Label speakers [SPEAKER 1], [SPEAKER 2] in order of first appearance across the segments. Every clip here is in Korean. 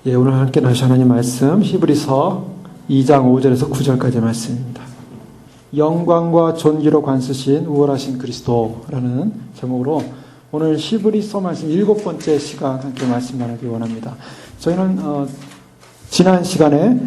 [SPEAKER 1] 예, 오늘 함께 나누실 하나님 말씀 히브리서 2장 5절에서 9절까지의 말씀입니다. 영광과 존귀로 관쓰신 우월하신 그리스도라는 제목으로 오늘 히브리서 말씀 7번째 시간 함께 말씀 나누기 원합니다. 저희는 지난 시간에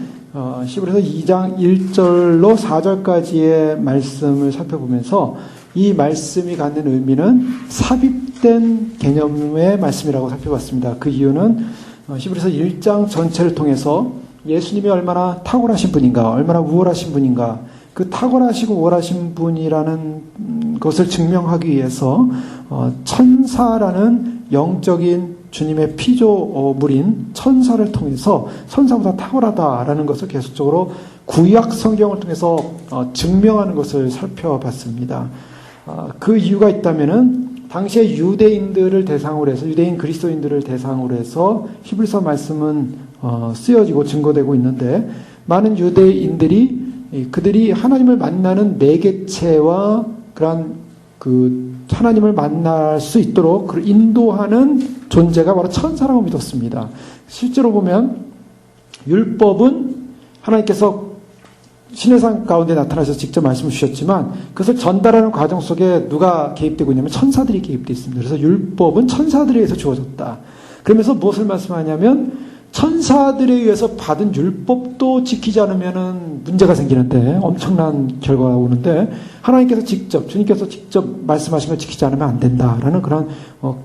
[SPEAKER 1] 히브리서 2장 1절로 4절까지의 말씀을 살펴보면서 이 말씀이 갖는 의미는 삽입된 개념의 말씀이라고 살펴봤습니다. 그 이유는 히브리서 1장 전체를 통해서 예수님이 얼마나 탁월하신 분인가, 얼마나 우월하신 분인가, 그 탁월하시고 우월하신 분이라는 것을 증명하기 위해서 천사라는 영적인 주님의 피조물인 천사를 통해서 천사보다 탁월하다라는 것을 계속적으로 구약 성경을 통해서 증명하는 것을 살펴봤습니다. 그 이유가 있다면은 당시에 유대인들을 대상으로 해서 유대인 그리스도인들을 대상으로 해서 히브리서 말씀은 쓰여지고 증거되고 있는데 많은 유대인들이 그들이 하나님을 만나는 매개체와 그러한 그 하나님을 만날 수 있도록 그를 인도하는 존재가 바로 천사라고 믿었습니다. 실제로 보면 율법은 하나님께서 시내산 가운데 나타나셔서 직접 말씀을 주셨지만 그것을 전달하는 과정 속에 누가 개입되고 있냐면 천사들이 개입되어 있습니다. 그래서 율법은 천사들에 의해서 주어졌다. 그러면서 무엇을 말씀하냐면 천사들에 의해서 받은 율법도 지키지 않으면 문제가 생기는데 엄청난 결과가 오는데 하나님께서 직접 주님께서 직접 말씀하신 걸 지키지 않으면 안 된다라는 그런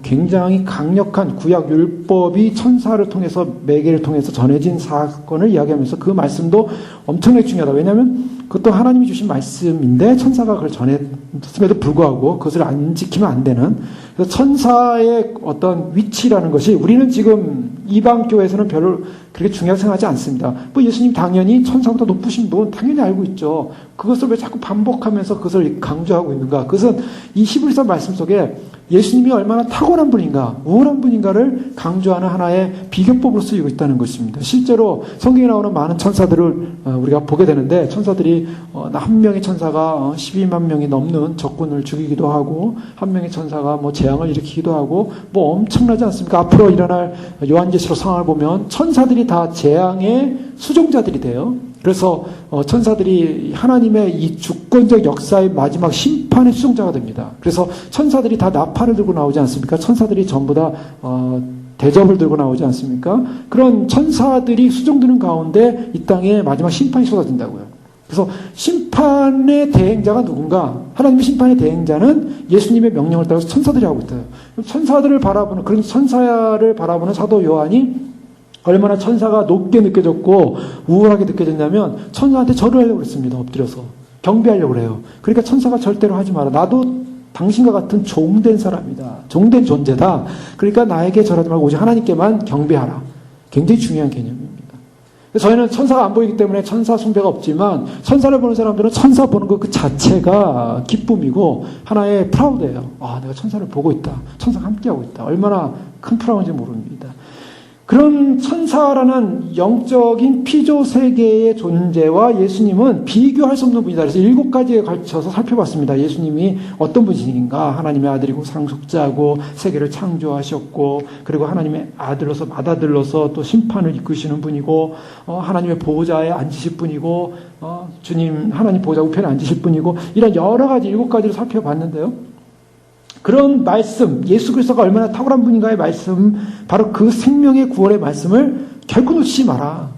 [SPEAKER 1] 굉장히 강력한 구약 율법이 천사를 통해서 매개를 통해서 전해진 사건을 이야기하면서 그 말씀도 엄청나게 중요하다. 왜냐하면 그것도 하나님이 주신 말씀인데 천사가 그걸 전했음에도 불구하고 그것을 안 지키면 안 되는, 그래서 천사의 어떤 위치라는 것이 우리는 지금 이방 교회에서는 별로 그렇게 중요하게 생각하지 않습니다. 뭐 예수님 당연히 천사보다 높으신 분 당연히 알고 있죠. 그것을 왜 자꾸 반복하면서 그것을 강조하고 있는가? 그것은 이 히브리서 말씀 속에 예수님이 얼마나 탁월한 분인가, 우월한 분인가를 강조하는 하나의 비교법으로 쓰이고 있다는 것입니다. 실제로 성경에 나오는 많은 천사들을 우리가 보게 되는데 천사들이 한 명의 천사가 12만 명이 넘는 적군을 죽이기도 하고 한 명의 천사가 뭐 재앙을 일으키기도 하고 뭐 엄청나지 않습니까? 앞으로 일어날 요한계시록 상황을 보면 천사들이 다 재앙의 수종자들이 돼요. 그래서 천사들이 하나님의 이 주권적 역사의 마지막 심판의 수종자가 됩니다. 그래서 천사들이 다 나팔을 들고 나오지 않습니까? 천사들이 전부 다 대접을 들고 나오지 않습니까? 그런 천사들이 수종드는 가운데 이 땅에 마지막 심판이 쏟아진다고요. 그래서 심판의 대행자가 누군가? 하나님의 심판의 대행자는 예수님의 명령을 따라서 천사들이 하고 있어요. 천사들을 바라보는, 그런 천사를 바라보는 사도 요한이 얼마나 천사가 높게 느껴졌고 우월하게 느껴졌냐면 천사한테 절을 하려고 했습니다. 엎드려서 경배하려고 그래요. 그러니까 천사가 절대로 하지 마라. 나도 당신과 같은 종된 사람이다. 종된 존재다. 그러니까 나에게 절하지 말고 오직 하나님께만 경배하라. 굉장히 중요한 개념입니다. 저희는 천사가 안 보이기 때문에 천사 숭배가 없지만 천사를 보는 사람들은 천사 보는 것 그 자체가 기쁨이고 하나의 프라우드예요. 아, 내가 천사를 보고 있다. 천사가 함께하고 있다. 얼마나 큰 프라우드인지 모릅니다. 그런 천사라는 영적인 피조 세계의 존재와 예수님은 비교할 수 없는 분이다. 그래서 7가지에 걸쳐서 살펴봤습니다. 예수님이 어떤 분이신가? 하나님의 아들이고 상속자고 세계를 창조하셨고 그리고 하나님의 아들로서 맏아들로서 또 심판을 이끄시는 분이고 하나님의 보호자에 앉으실 분이고 주님 하나님 보호자 우편에 앉으실 분이고 이런 여러 가지 7가지를 살펴봤는데요. 그런 말씀, 예수 그리스도가 얼마나 탁월한 분인가의 말씀, 바로 그 생명의 구원의 말씀을 결코 놓치지 마라.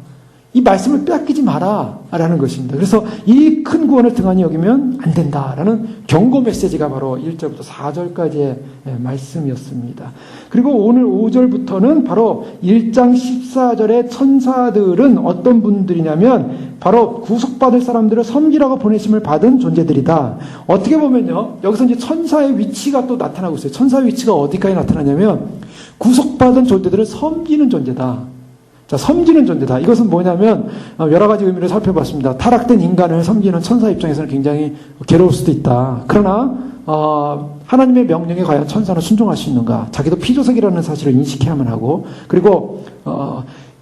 [SPEAKER 1] 이 말씀을 빼앗기지 마라. 라는 것입니다. 그래서 이 큰 구원을 등한히 여기면 안 된다라는 경고 메시지가 바로 1절부터 4절까지의 말씀이었습니다. 그리고 오늘 5절부터는 바로 1장 14절의 천사들은 어떤 분들이냐면 바로 구속받을 사람들을 섬기라고 보내심을 받은 존재들이다. 어떻게 보면요, 여기서 이제 천사의 위치가 또 나타나고 있어요. 천사의 위치가 어디까지 나타나냐면 구속받은 존재들을 섬기는 존재다. 자, 섬기는 존재다. 이것은 뭐냐면 여러 가지 의미를 살펴봤습니다. 타락된 인간을 섬기는 천사 입장에서는 굉장히 괴로울 수도 있다. 그러나 하나님의 명령에 과연 천사는 순종할 수 있는가? 자기도 피조sek이라는 사실을 인식해야만 하고, 그리고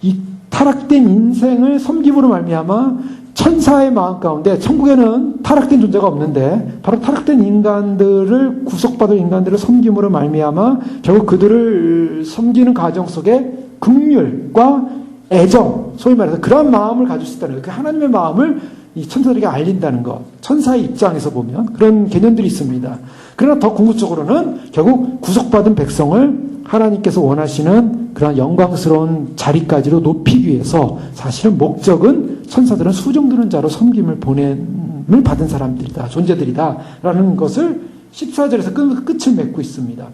[SPEAKER 1] 이 타락된 인생을 섬김으로 말미암아 천사의 마음 가운데 천국에는 타락된 존재가 없는데 바로 타락된 인간들을 구속받을 인간들을 섬김으로 말미암아 결국 그들을 섬기는 과정 속에 긍휼과 애정, 소위 말해서 그런 마음을 가질 수 있다는 것, 그 하나님의 마음을 이 천사들에게 알린다는 것, 천사의 입장에서 보면 그런 개념들이 있습니다. 그러나 더 궁극적으로는 결국 구속받은 백성을 하나님께서 원하시는 그런 영광스러운 자리까지로 높이기 위해서 사실은 목적은 천사들은 수종드는 자로 섬김을 보냄을 받은 사람들이다, 존재들이다 라는 것을 14절에서 끝을 맺고 있습니다.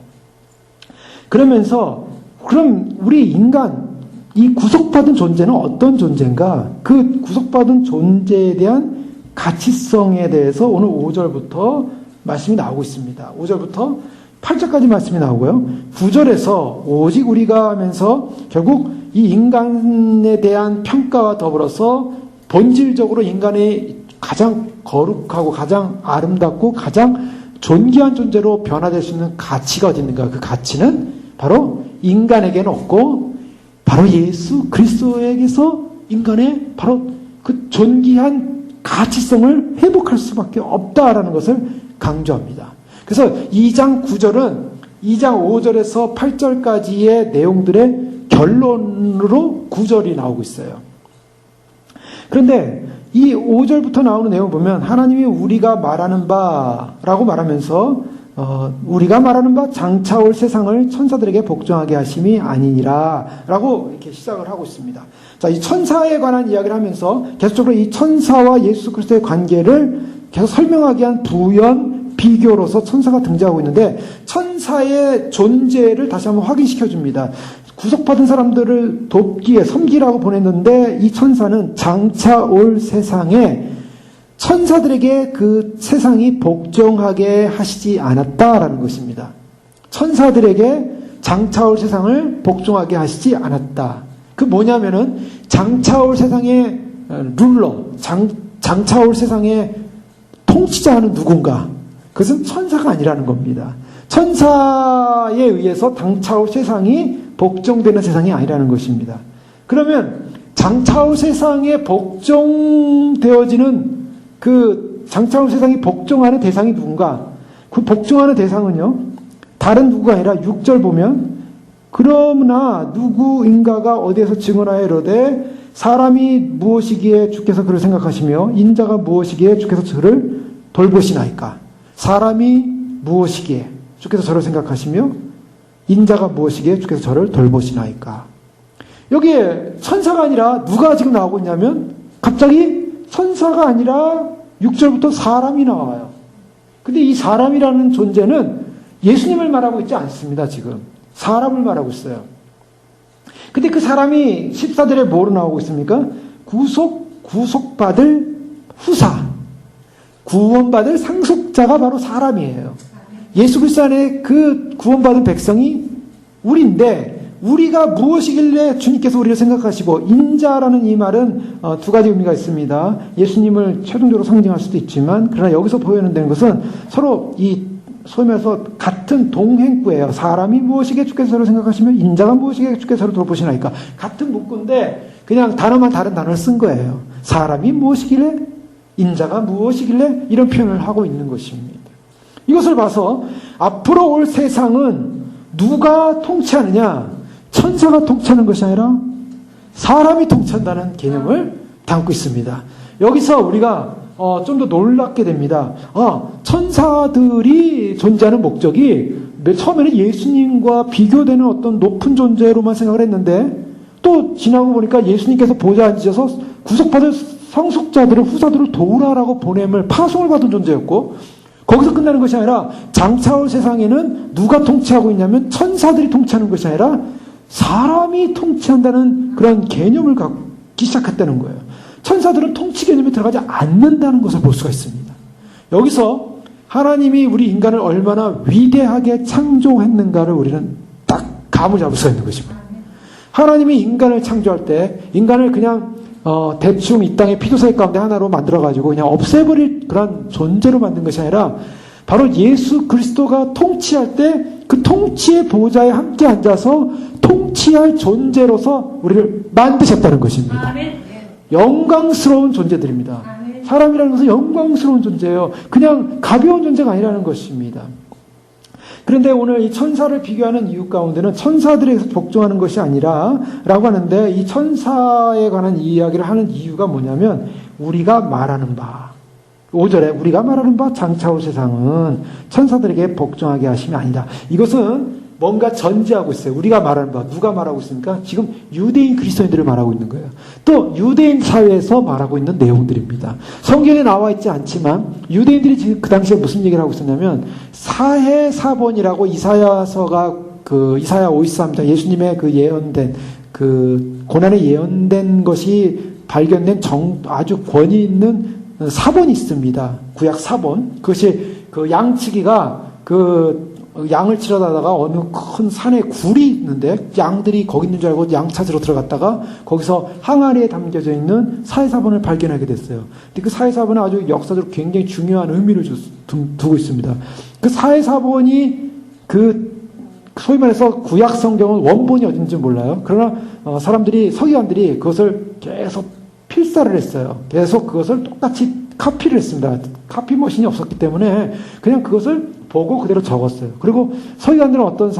[SPEAKER 1] 그러면서 그럼 우리 인간, 이 구속받은 존재는 어떤 존재인가? 그 구속받은 존재에 대한 가치성에 대해서 오늘 5절부터 말씀이 나오고 있습니다. 5절부터 8절까지 말씀이 나오고요. 9절에서 오직 우리가 하면서 결국 이 인간에 대한 평가와 더불어서 본질적으로 인간의 가장 거룩하고 가장 아름답고 가장 존귀한 존재로 변화될 수 있는 가치가 어디 있는가? 그 가치는 바로 인간에게는 없고 바로 예수 그리스도에게서 인간의 바로 그 존귀한 가치성을 회복할 수밖에 없다라는 것을 강조합니다. 그래서 2장 9절은 2장 5절에서 8절까지의 내용들의 결론으로 9절이 나오고 있어요. 그런데 이 5절부터 나오는 내용을 보면 하나님이 우리가 말하는 바라고 말하면서 우리가 말하는 바 장차 올 세상을 천사들에게 복종하게 하심이 아니니라 라고 이렇게 시작을 하고 있습니다. 자, 이 천사에 관한 이야기를 하면서 계속적으로 이 천사와 예수 그리스도의 관계를 계속 설명하기 위한 부연, 비교로서 천사가 등장하고 있는데 천사의 존재를 다시 한번 확인시켜 줍니다. 구속받은 사람들을 돕기에 섬기라고 보냈는데 이 천사는 장차 올 세상에 천사들에게 그 세상이 복종하게 하시지 않았다라는 것입니다. 천사들에게 장차 올 세상을 복종하게 하시지 않았다. 그 뭐냐면은 장차 올 세상의 룰러, 장차 올 세상의 통치자는 누군가? 그것은 천사가 아니라는 겁니다. 천사에 의해서 장차 올 세상이 복종되는 세상이 아니라는 것입니다. 그러면 장차 올 세상에 복종되어지는 그 장차 올 세상이 복종하는 대상이 누군가? 그 복종하는 대상은요, 다른 누구가 아니라 6절 보면 그러나 누구인가가 어디에서 증언하여 이르되 사람이 무엇이기에 주께서 그를 생각하시며 인자가 무엇이기에 주께서 저를 돌보시나이까? 사람이 무엇이기에 주께서 저를 생각하시며 인자가 무엇이기에 주께서 저를 돌보시나이까? 여기에 천사가 아니라 누가 지금 나오고 있냐면 갑자기 천사가 아니라 6절부터 사람이 나와요. 근데 이 사람이라는 존재는 예수님을 말하고 있지 않습니다, 지금. 사람을 말하고 있어요. 근데 그 사람이 14절에 뭐로 나오고 있습니까? 구속받을 후사. 구원받을 상속자가 바로 사람이에요. 예수 그리스도 안에 그 구원받은 백성이 우리인데 우리가 무엇이길래 주님께서 우리를 생각하시고 인자라는 이 말은 두 가지 의미가 있습니다. 예수님을 최종적으로 상징할 수도 있지만 그러나 여기서 보여낸다는 것은 서로 이 소위 말해서 같은 동행구예요. 사람이 무엇이기에 주께서 저를 생각하시며 인자가 무엇이기에 주께서 저를 돌보시나이까? 같은 문구인데 그냥 단어만 다른 단어를 쓴 거예요. 사람이 무엇이길래 인자가 무엇이길래 이런 표현을 하고 있는 것입니다. 이것을 봐서 앞으로 올 세상은 누가 통치하느냐? 천사가 통치하는 것이 아니라 사람이 통치한다는 개념을 담고 있습니다. 여기서 우리가 좀 더 놀랍게 됩니다. 천사들이 존재하는 목적이 처음에는 예수님과 비교되는 어떤 높은 존재로만 생각을 했는데 또 지나고 보니까 예수님께서 보좌에 앉으셔서 구속받을 상속자들을 후사들을 도우라라고 보냄을 파송을 받은 존재였고 거기서 끝나는 것이 아니라 장차 올 세상에는 누가 통치하고 있냐면 천사들이 통치하는 것이 아니라 사람이 통치한다는 그런 개념을 갖기 시작했다는 거예요. 천사들은 통치 개념에 들어가지 않는다는 것을 볼 수가 있습니다. 여기서 하나님이 우리 인간을 얼마나 위대하게 창조했는가를 우리는 딱 감을 잡을 수가 있는 것입니다. 하나님이 인간을 창조할 때 인간을 그냥 대충 이 땅의 피조세 가운데 하나로 만들어가지고 그냥 없애버릴 그런 존재로 만든 것이 아니라 바로 예수 그리스도가 통치할 때 그 통치의 보좌에 함께 앉아서 통치할 존재로서 우리를 만드셨다는 것입니다. 아멘. 영광스러운 존재들입니다. 아멘. 사람이라는 것은 영광스러운 존재예요. 그냥 가벼운 존재가 아니라는 것입니다. 그런데 오늘 이 천사를 비교하는 이유 가운데는 천사들에게서 복종하는 것이 아니라 라고 하는데, 이 천사에 관한 이야기를 하는 이유가 뭐냐면 우리가 말하는 바, 5절에 우리가 말하는 바 장차 올 세상은 천사들에게 복종하게 하심이 아니다. 이것은 뭔가 전제하고 있어요. 우리가 말하는 바, 누가 말하고 있습니까? 지금 유대인 그리스도인들을 말하고 있는 거예요. 또 유대인 사회에서 말하고 있는 내용들입니다. 성경에 나와 있지 않지만 유대인들이 지금 그 당시에 무슨 얘기를 하고 있었냐면, 사해사본이라고 이사야서가 이사야 53장, 예수님의 그 예언된 그 고난에 예언된 것이 발견된 아주 권위 있는 사본이 있습니다. 구약 사본. 그것이 그 양치기가 양을 치러다가 어느 큰 산에 굴이 있는데 양들이 거기 있는 줄 알고 양 찾으러 들어갔다가 거기서 항아리에 담겨져 있는 사해사본을 발견하게 됐어요. 근데 그 사해사본은 아주 역사적으로 굉장히 중요한 의미를 두고 있습니다. 그 사해사본이 소위 말해서 구약 성경은 원본이 어딘지 몰라요. 그러나 사람들이, 서기관들이 그것을 계속 필사를 했어요. 계속 그것을 똑같이 카피를 했습니다. 카피 머신이 없었기 때문에 그냥 그것을 보고 그대로 적었어요. 그리고 서기관들은 어떤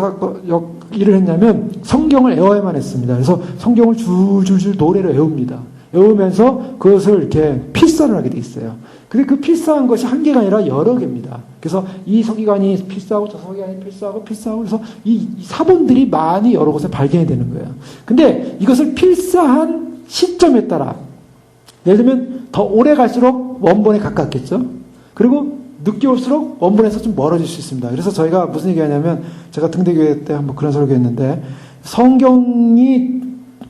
[SPEAKER 1] 일을 했냐면 성경을 외워야만 했습니다. 그래서 성경을 줄줄줄 노래로 외웁니다. 외우면서 그것을 이렇게 필사를 하게 돼 있어요. 근데 그 필사한 것이 한 개가 아니라 여러 개입니다. 그래서 이 서기관이 필사하고 저 서기관이 필사하고 그래서 이 사본들이 많이 여러 곳에 발견이 되는 거예요. 근데 이것을 필사한 시점에 따라, 예를 들면 더 오래 갈수록 원본에 가깝겠죠. 그리고 늦게 올수록 원본에서 좀 멀어질 수 있습니다. 그래서 저희가 무슨 얘기하냐면, 제가 등대교회 때 한번 그런 설교했는데, 성경이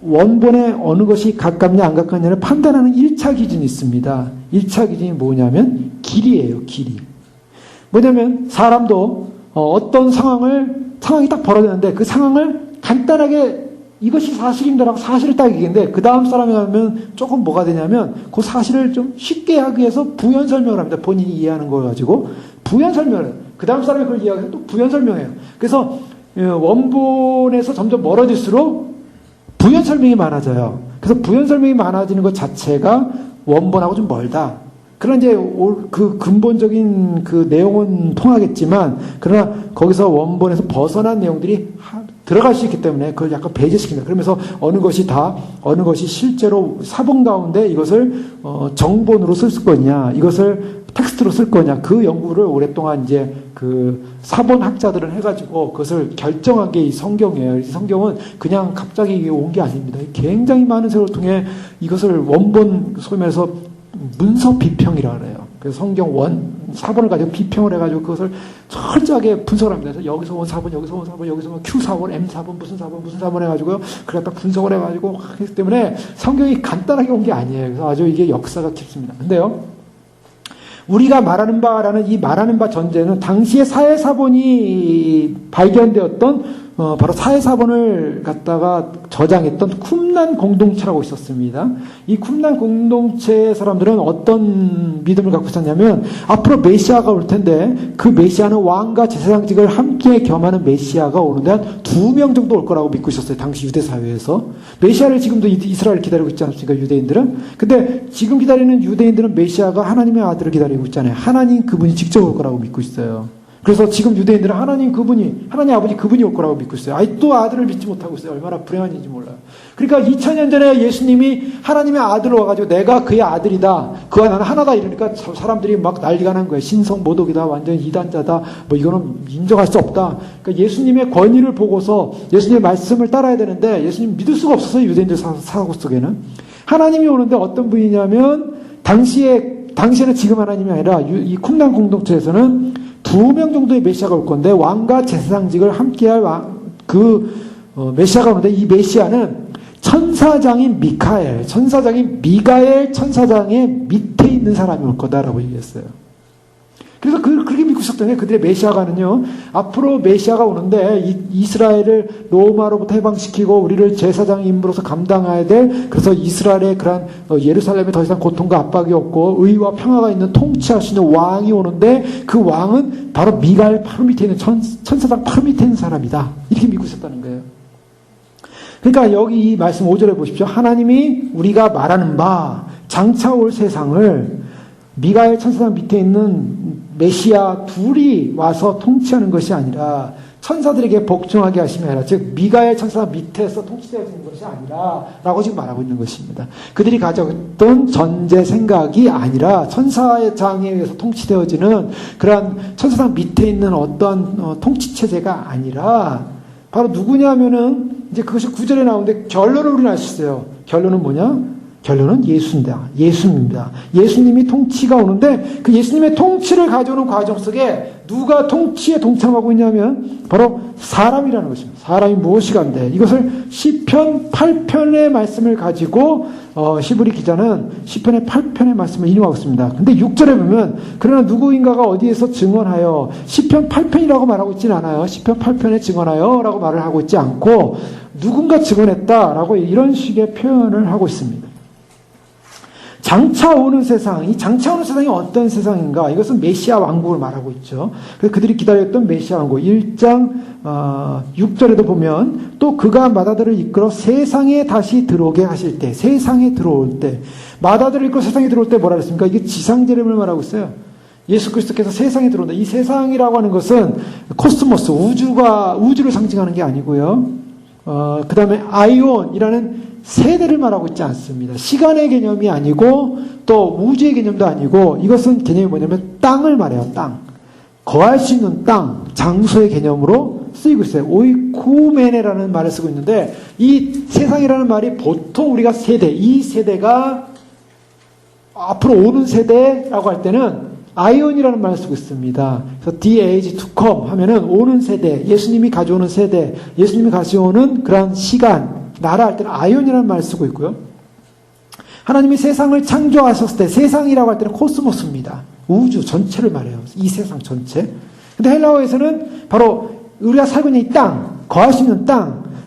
[SPEAKER 1] 원본에 어느 것이 가깝냐 안 가깝냐를 판단하는 1차 기준이 있습니다. 1차 기준이 뭐냐면 길이에요. 길이. 뭐냐면 사람도 어떤 상황이 딱 벌어졌는데 그 상황을 간단하게 이것이 사실입니다라고 사실을 딱 얘기했는데, 그 다음 사람이 가면 조금 뭐가 되냐면 그 사실을 좀 쉽게 하기 위해서 부연 설명을 합니다. 본인이 이해하는 걸 가지고 부연 설명을 해요. 그 다음 사람이 그걸 이해하기 위해서 또 부연 설명해요. 그래서 원본에서 점점 멀어질수록 부연 설명이 많아져요. 그래서 부연 설명이 많아지는 것 자체가 원본하고 좀 멀다. 그러나 이제 그 근본적인 그 내용은 통하겠지만, 그러나 거기서 원본에서 벗어난 내용들이 들어갈 수 있기 때문에 그걸 약간 배제시킵니다. 그러면서 어느 것이 실제로 사본 가운데 이것을 정본으로 쓸 거냐, 이것을 텍스트로 쓸 거냐, 그 연구를 오랫동안 이제 그 사본 학자들은 해가지고 그것을 결정한 게 이 성경이에요. 이 성경은 그냥 갑자기 온 게 아닙니다. 굉장히 많은 세월을 통해 이것을 원본, 소위 말해서 문서 비평이라 그래요. 그래서 성경 사본을 가지고 비평을 해가지고 그것을 철저하게 분석을 합니다. 그래서 여기서 온 사본, 여기서 온 사본, 여기서 온 Q사본, M사본, 무슨 사본 해가지고요. 그걸 딱 분석을 해가지고 하기 때문에 성경이 간단하게 온 게 아니에요. 그래서 아주 이게 역사가 깊습니다. 근데요, 우리가 말하는 바라는 이 말하는 바 전제는 당시에 사해사본이 발견되었던 바로 사해사본을 갖다가 저장했던 쿰란 공동체라고 있었습니다. 이 쿰란 공동체 사람들은 어떤 믿음을 갖고 있었냐면, 앞으로 메시아가 올 텐데 그 메시아는 왕과 제사장직을 함께 겸하는 메시아가 오는데 한 2명 정도 올 거라고 믿고 있었어요. 당시 유대 사회에서. 메시아를 지금도 이스라엘 기다리고 있지 않습니까? 유대인들은. 근데 지금 기다리는 유대인들은 메시아가 하나님의 아들을 기다리고 있잖아요. 하나님 그분이 직접 올 거라고 믿고 있어요. 그래서 지금 유대인들은 하나님 아버지 그분이 올 거라고 믿고 있어요. 또 아들을 믿지 못하고 있어요. 얼마나 불행한 일인지 몰라요. 그러니까 2000년 전에 예수님이 하나님의 아들로 와가지고 내가 그의 아들이다, 그와 나는 하나다 이러니까 사람들이 막 난리가 난 거예요. 신성 모독이다, 완전 이단자다, 이거는 인정할 수 없다. 그러니까 예수님의 권위를 보고서 예수님의 말씀을 따라야 되는데 예수님 믿을 수가 없었어요. 유대인들 사고 속에는. 하나님이 오는데 어떤 분이냐면, 당시에는 지금 하나님이 아니라 이 쿰란 공동체에서는 2명 정도의 메시아가 올 건데, 왕과 제사장직을 함께할 메시아가 오는데, 이 메시아는 천사장인 미가엘 천사장의 밑에 있는 사람이 올 거다라고 얘기했어요. 그래서 그렇게 믿고 있었더니 그들의 메시아가는요, 앞으로 메시아가 오는데 이스라엘을 로마로부터 해방시키고 우리를 제사장 임무로서 감당해야 될, 그래서 이스라엘의 그런 예루살렘에 더 이상 고통과 압박이 없고 의와 평화가 있는 통치할 수 있는 왕이 오는데, 그 왕은 바로 미가엘 바로 밑에 있는 천사장 바로 밑에 있는 사람이다, 이렇게 믿고 있었다는 거예요. 그러니까 여기 이 말씀 5절에 보십시오. 하나님이 우리가 말하는 바 장차 올 세상을 미가엘 천사상 밑에 있는 메시아 둘이 와서 통치하는 것이 아니라 천사들에게 복종하게 하심이 아니라, 즉 미가엘 천사상 밑에서 통치되어지는 것이 아니라 라고 지금 말하고 있는 것입니다. 그들이 가졌던 전제 생각이 아니라 천사의 장에 의해서 통치되어지는 그러한 천사상 밑에 있는 어떠한 통치체제가 아니라 바로 누구냐면은 이제 그것이 9절에 나오는데 결론을 우리는 알 수 있어요. 결론은 뭐냐? 결론은 예수입니다. 예수님이 통치가 오는데 그 예수님의 통치를 가져오는 과정 속에 누가 통치에 동참하고 있냐면 바로 사람이라는 것입니다. 사람이 무엇이 간데 이것을 시편 8편의 말씀을 가지고 히브리 기자는 시편의 8편의 말씀을 인용하고 있습니다. 근데 6절에 보면 그러나 누구인가가 어디에서 증언하여 시편 8편이라고 말하고 있지는 않아요. 시편 8편에 증언하여 라고 말을 하고 있지 않고 누군가 증언했다라고 이런 식의 표현을 하고 있습니다. 장차 오는 세상, 이 장차 오는 세상이 어떤 세상인가? 이것은 메시아 왕국을 말하고 있죠. 그래서 그들이 기다렸던 메시아 왕국 1장 6절에도 보면 또 그가 마다들을 이끌어 세상에 다시 들어오게 하실 때, 세상에 들어올 때, 마다들을 이끌어 세상에 들어올 때 뭐라 그랬습니까? 이게 지상재림을 말하고 있어요. 예수 그리스도께서 세상에 들어온다. 이 세상이라고 하는 것은 코스모스, 우주를 상징하는 게 아니고요. 그 다음에 아이온이라는 세대를 말하고 있지 않습니다. 시간의 개념이 아니고 또 우주의 개념도 아니고 이것은 개념이 뭐냐면 땅을 말해요. 땅. 거할 수 있는 땅, 장소의 개념으로 쓰이고 있어요. 오이쿠메네라는 말을 쓰고 있는데 이 세상이라는 말이 보통 우리가 세대, 이 세대가 앞으로 오는 세대라고 할 때는 아이온이라는 말을 쓰고 있습니다. 그래서 the age to come 하면은 오는 세대, 예수님이 가져오는 세대, 예수님이 가져오는 그런 시간, 나라 할 때는 아이온이라는 말을 쓰고 있고요. 하나님이 세상을 창조하셨을 때 세상이라고 할 때는 코스모스입니다. 우주 전체를 말해요. 이 세상 전체. 근데 헬라어에서는 바로 우리가 살고 있는 이 땅, 거할 수 있는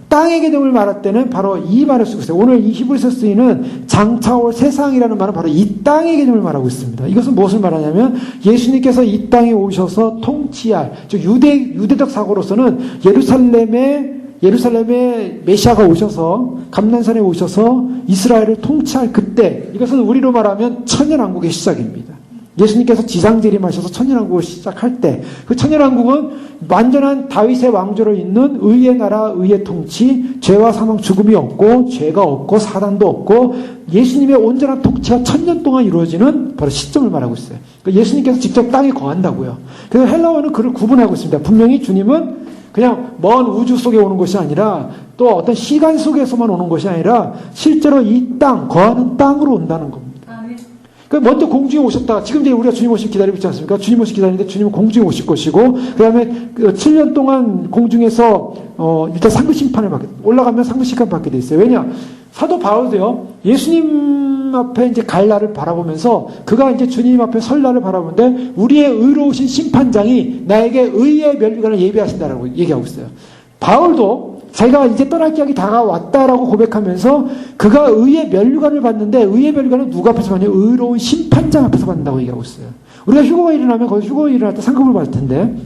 [SPEAKER 1] 땅의 개념을 말할 때는 바로 이 말을 쓰고 있어요. 오늘 이 히브리서 쓰이는 장차 올 세상이라는 말은 바로 이 땅의 개념을 말하고 있습니다. 이것은 무엇을 말하냐면 예수님께서 이 땅에 오셔서 통치할, 즉 유대적 사고로서는 예루살렘에 메시아가 오셔서 감난산에 오셔서 이스라엘을 통치할 그때, 이것은 우리로 말하면 천년왕국의 시작입니다. 예수님께서 지상재림하셔서 천년왕국을 시작할 때 그 천년왕국은 완전한 다윗의 왕조를 잇는 의의 나라, 의의 통치, 죄와 사망, 죽음이 없고 죄가 없고 사단도 없고 예수님의 온전한 통치가 천년 동안 이루어지는 바로 시점을 말하고 있어요. 예수님께서 직접 땅에 거한다고요. 그래서 헬라어는 그를 구분하고 있습니다. 분명히 주님은 그냥 먼 우주 속에 오는 것이 아니라 또 어떤 시간 속에서만 오는 것이 아니라 실제로 이 땅, 거하는 땅으로 온다는 겁니다. 먼저 공중에 오셨다. 지금 이제 우리가 주님 오실 기다리고 있지 않습니까? 주님 오실 기다리는데 주님은 공중에 오실 것이고, 그 다음에 7년 동안 공중에서, 일단 상급 심판을 올라가면 상급 심판 받게 돼 있어요. 왜냐? 사도 바울도요, 예수님 앞에 이제 갈 날을 바라보면서, 그가 이제 주님 앞에 설 날을 바라보는데, 우리의 의로우신 심판장이 나에게 의의 면류관을 예비하신다라고 얘기하고 있어요. 바울도 자기가 이제 떠날 기약이 다가왔다라고 고백하면서 그가 의의 면류관을 받는데 의의 면류관은 누가 앞에서 받냐? 의로운 심판장 앞에서 받는다고 얘기하고 있어요. 우리가 휴거가 일어나면 거기 휴거가 일어날 때 상급을 받을 텐데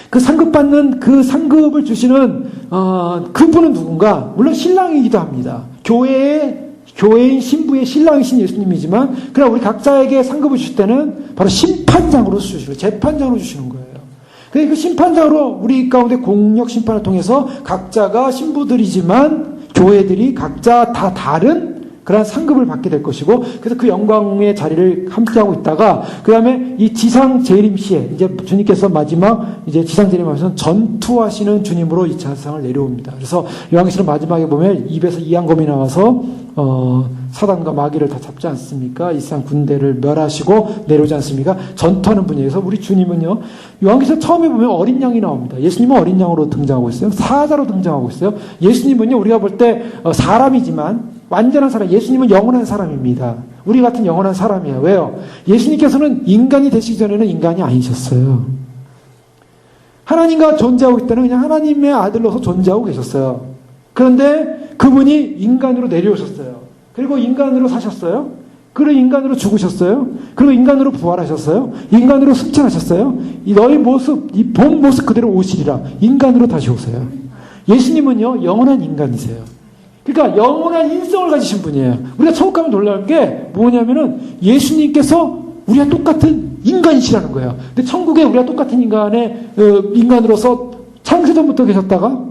[SPEAKER 1] 그 상급 받는 그 상급을 주시는 그분은 누군가? 물론 신랑이기도 합니다. 교회인 신부의 신랑이신 예수님이지만 그러나 우리 각자에게 상급을 주실 때는 바로 심판장으로 주시고 재판장으로 주시는 거예요. 그 심판장으로 우리 가운데 공역 심판을 통해서 각자가 신부들이지만 교회들이 각자 다 다른 그런 상급을 받게 될 것이고 그래서 그 영광의 자리를 함께하고 있다가 그 다음에 이 지상 재림 시에 이제 주님께서 마지막 이제 지상 재림하면서 전투하시는 주님으로 2차 세상을 내려옵니다. 그래서 요한계시록 마지막에 보면 입에서 이양검이 나와서 사단과 마귀를 다 잡지 않습니까? 이 세상 군대를 멸하시고 내려오지 않습니까? 전투하는 분이에요. 그래서 우리 주님은요, 요한계시록 처음에 보면 어린 양이 나옵니다. 예수님은 어린 양으로 등장하고 있어요. 사자로 등장하고 있어요. 예수님은요, 우리가 볼 때 사람이지만 완전한 사람, 예수님은 영원한 사람입니다. 우리 같은 영원한 사람이에요. 왜요? 예수님께서는 인간이 되시기 전에는 인간이 아니셨어요. 하나님과 존재하고 있다는 그냥 하나님의 아들로서 존재하고 계셨어요. 그런데 그분이 인간으로 내려오셨어요. 그리고 인간으로 사셨어요. 그리고 인간으로 죽으셨어요. 그리고 인간으로 부활하셨어요. 인간으로 승천하셨어요. 너희 모습, 이 본 모습 그대로 오시리라. 인간으로 다시 오세요. 예수님은요, 영원한 인간이세요. 그러니까 영원한 인성을 가지신 분이에요. 우리가 처음 가면 놀랄 게 뭐냐면은 예수님께서 우리와 똑같은 인간이시라는 거예요. 근데 천국에 우리와 똑같은 인간으로서 창세전부터 계셨다가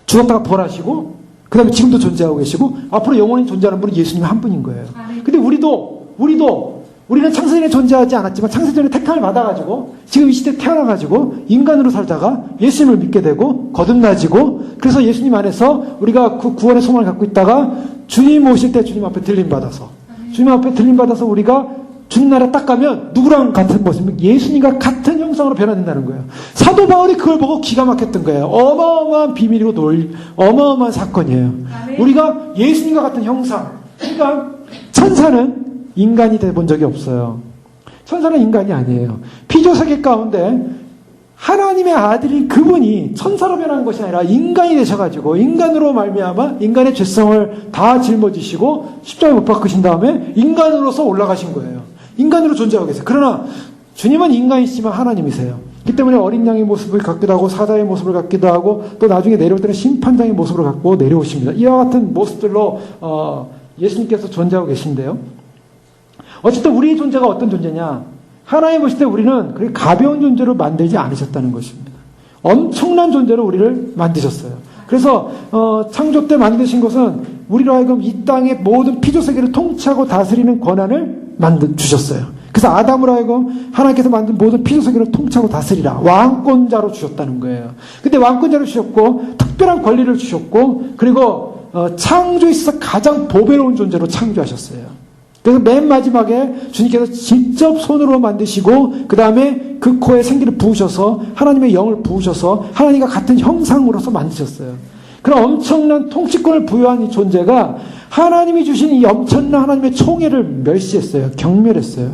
[SPEAKER 1] 죽었다가 부활하시고 그 다음에 지금도 존재하고 계시고 앞으로 영원히 존재하는 분은 예수님 한 분인 거예요. 근데 우리는 창세전에 존재하지 않았지만 창세전에 택함을 받아가지고 지금 이 시대에 태어나가지고 인간으로 살다가 예수님을 믿게 되고 거듭나지고 그래서 예수님 안에서 우리가 그 구원의 소망을 갖고 있다가 주님 오실 때 주님 앞에 들림받아서 주님 앞에 들림받아서 우리가 주님 나라에 딱 가면 누구랑 같은 모습, 예수님과 같은 형상으로 변화된다는 거예요. 사도 바울이 그걸 보고 기가 막혔던 거예요. 어마어마한 비밀이고 어마어마한 사건이에요. 우리가 예수님과 같은 형상. 그러니까 천사는 인간이 돼본 적이 없어요. 천사는 인간이 아니에요. 피조세계 가운데 하나님의 아들인 그분이 천사로 변한 것이 아니라 인간이 되셔가지고 인간으로 말미암아 인간의 죄성을 다 짊어지시고 십자가에 못 박으신 다음에 인간으로서 올라가신 거예요. 인간으로 존재하고 계세요. 그러나 주님은 인간이시지만 하나님이세요. 그 때문에 어린 양의 모습을 갖기도 하고 사자의 모습을 갖기도 하고 또 나중에 내려올 때는 심판장의 모습을 갖고 내려오십니다. 이와 같은 모습들로 예수님께서 존재하고 계신데요. 어쨌든 우리의 존재가 어떤 존재냐? 하나님 보실 때 우리는 그렇게 가벼운 존재로 만들지 않으셨다는 것입니다. 엄청난 존재로 우리를 만드셨어요. 그래서 창조 때 만드신 것은 우리로 하여금 이 땅의 모든 피조세계를 통치하고 다스리는 권한을 주셨어요. 그래서 아담으로 하여금 하나님께서 만든 모든 피조세계를 통치하고 다스리라. 왕권자로 주셨다는 거예요. 근데 왕권자로 주셨고 특별한 권리를 주셨고 그리고 창조에 있어서 가장 보배로운 존재로 창조하셨어요. 그래서 맨 마지막에 주님께서 직접 손으로 만드시고 그 다음에 그 코에 생기를 부으셔서 하나님의 영을 부으셔서 하나님과 같은 형상으로서 만드셨어요. 그런 엄청난 통치권을 부여한 이 존재가 하나님이 주신 이 엄청난 하나님의 총애를 멸시했어요. 경멸했어요.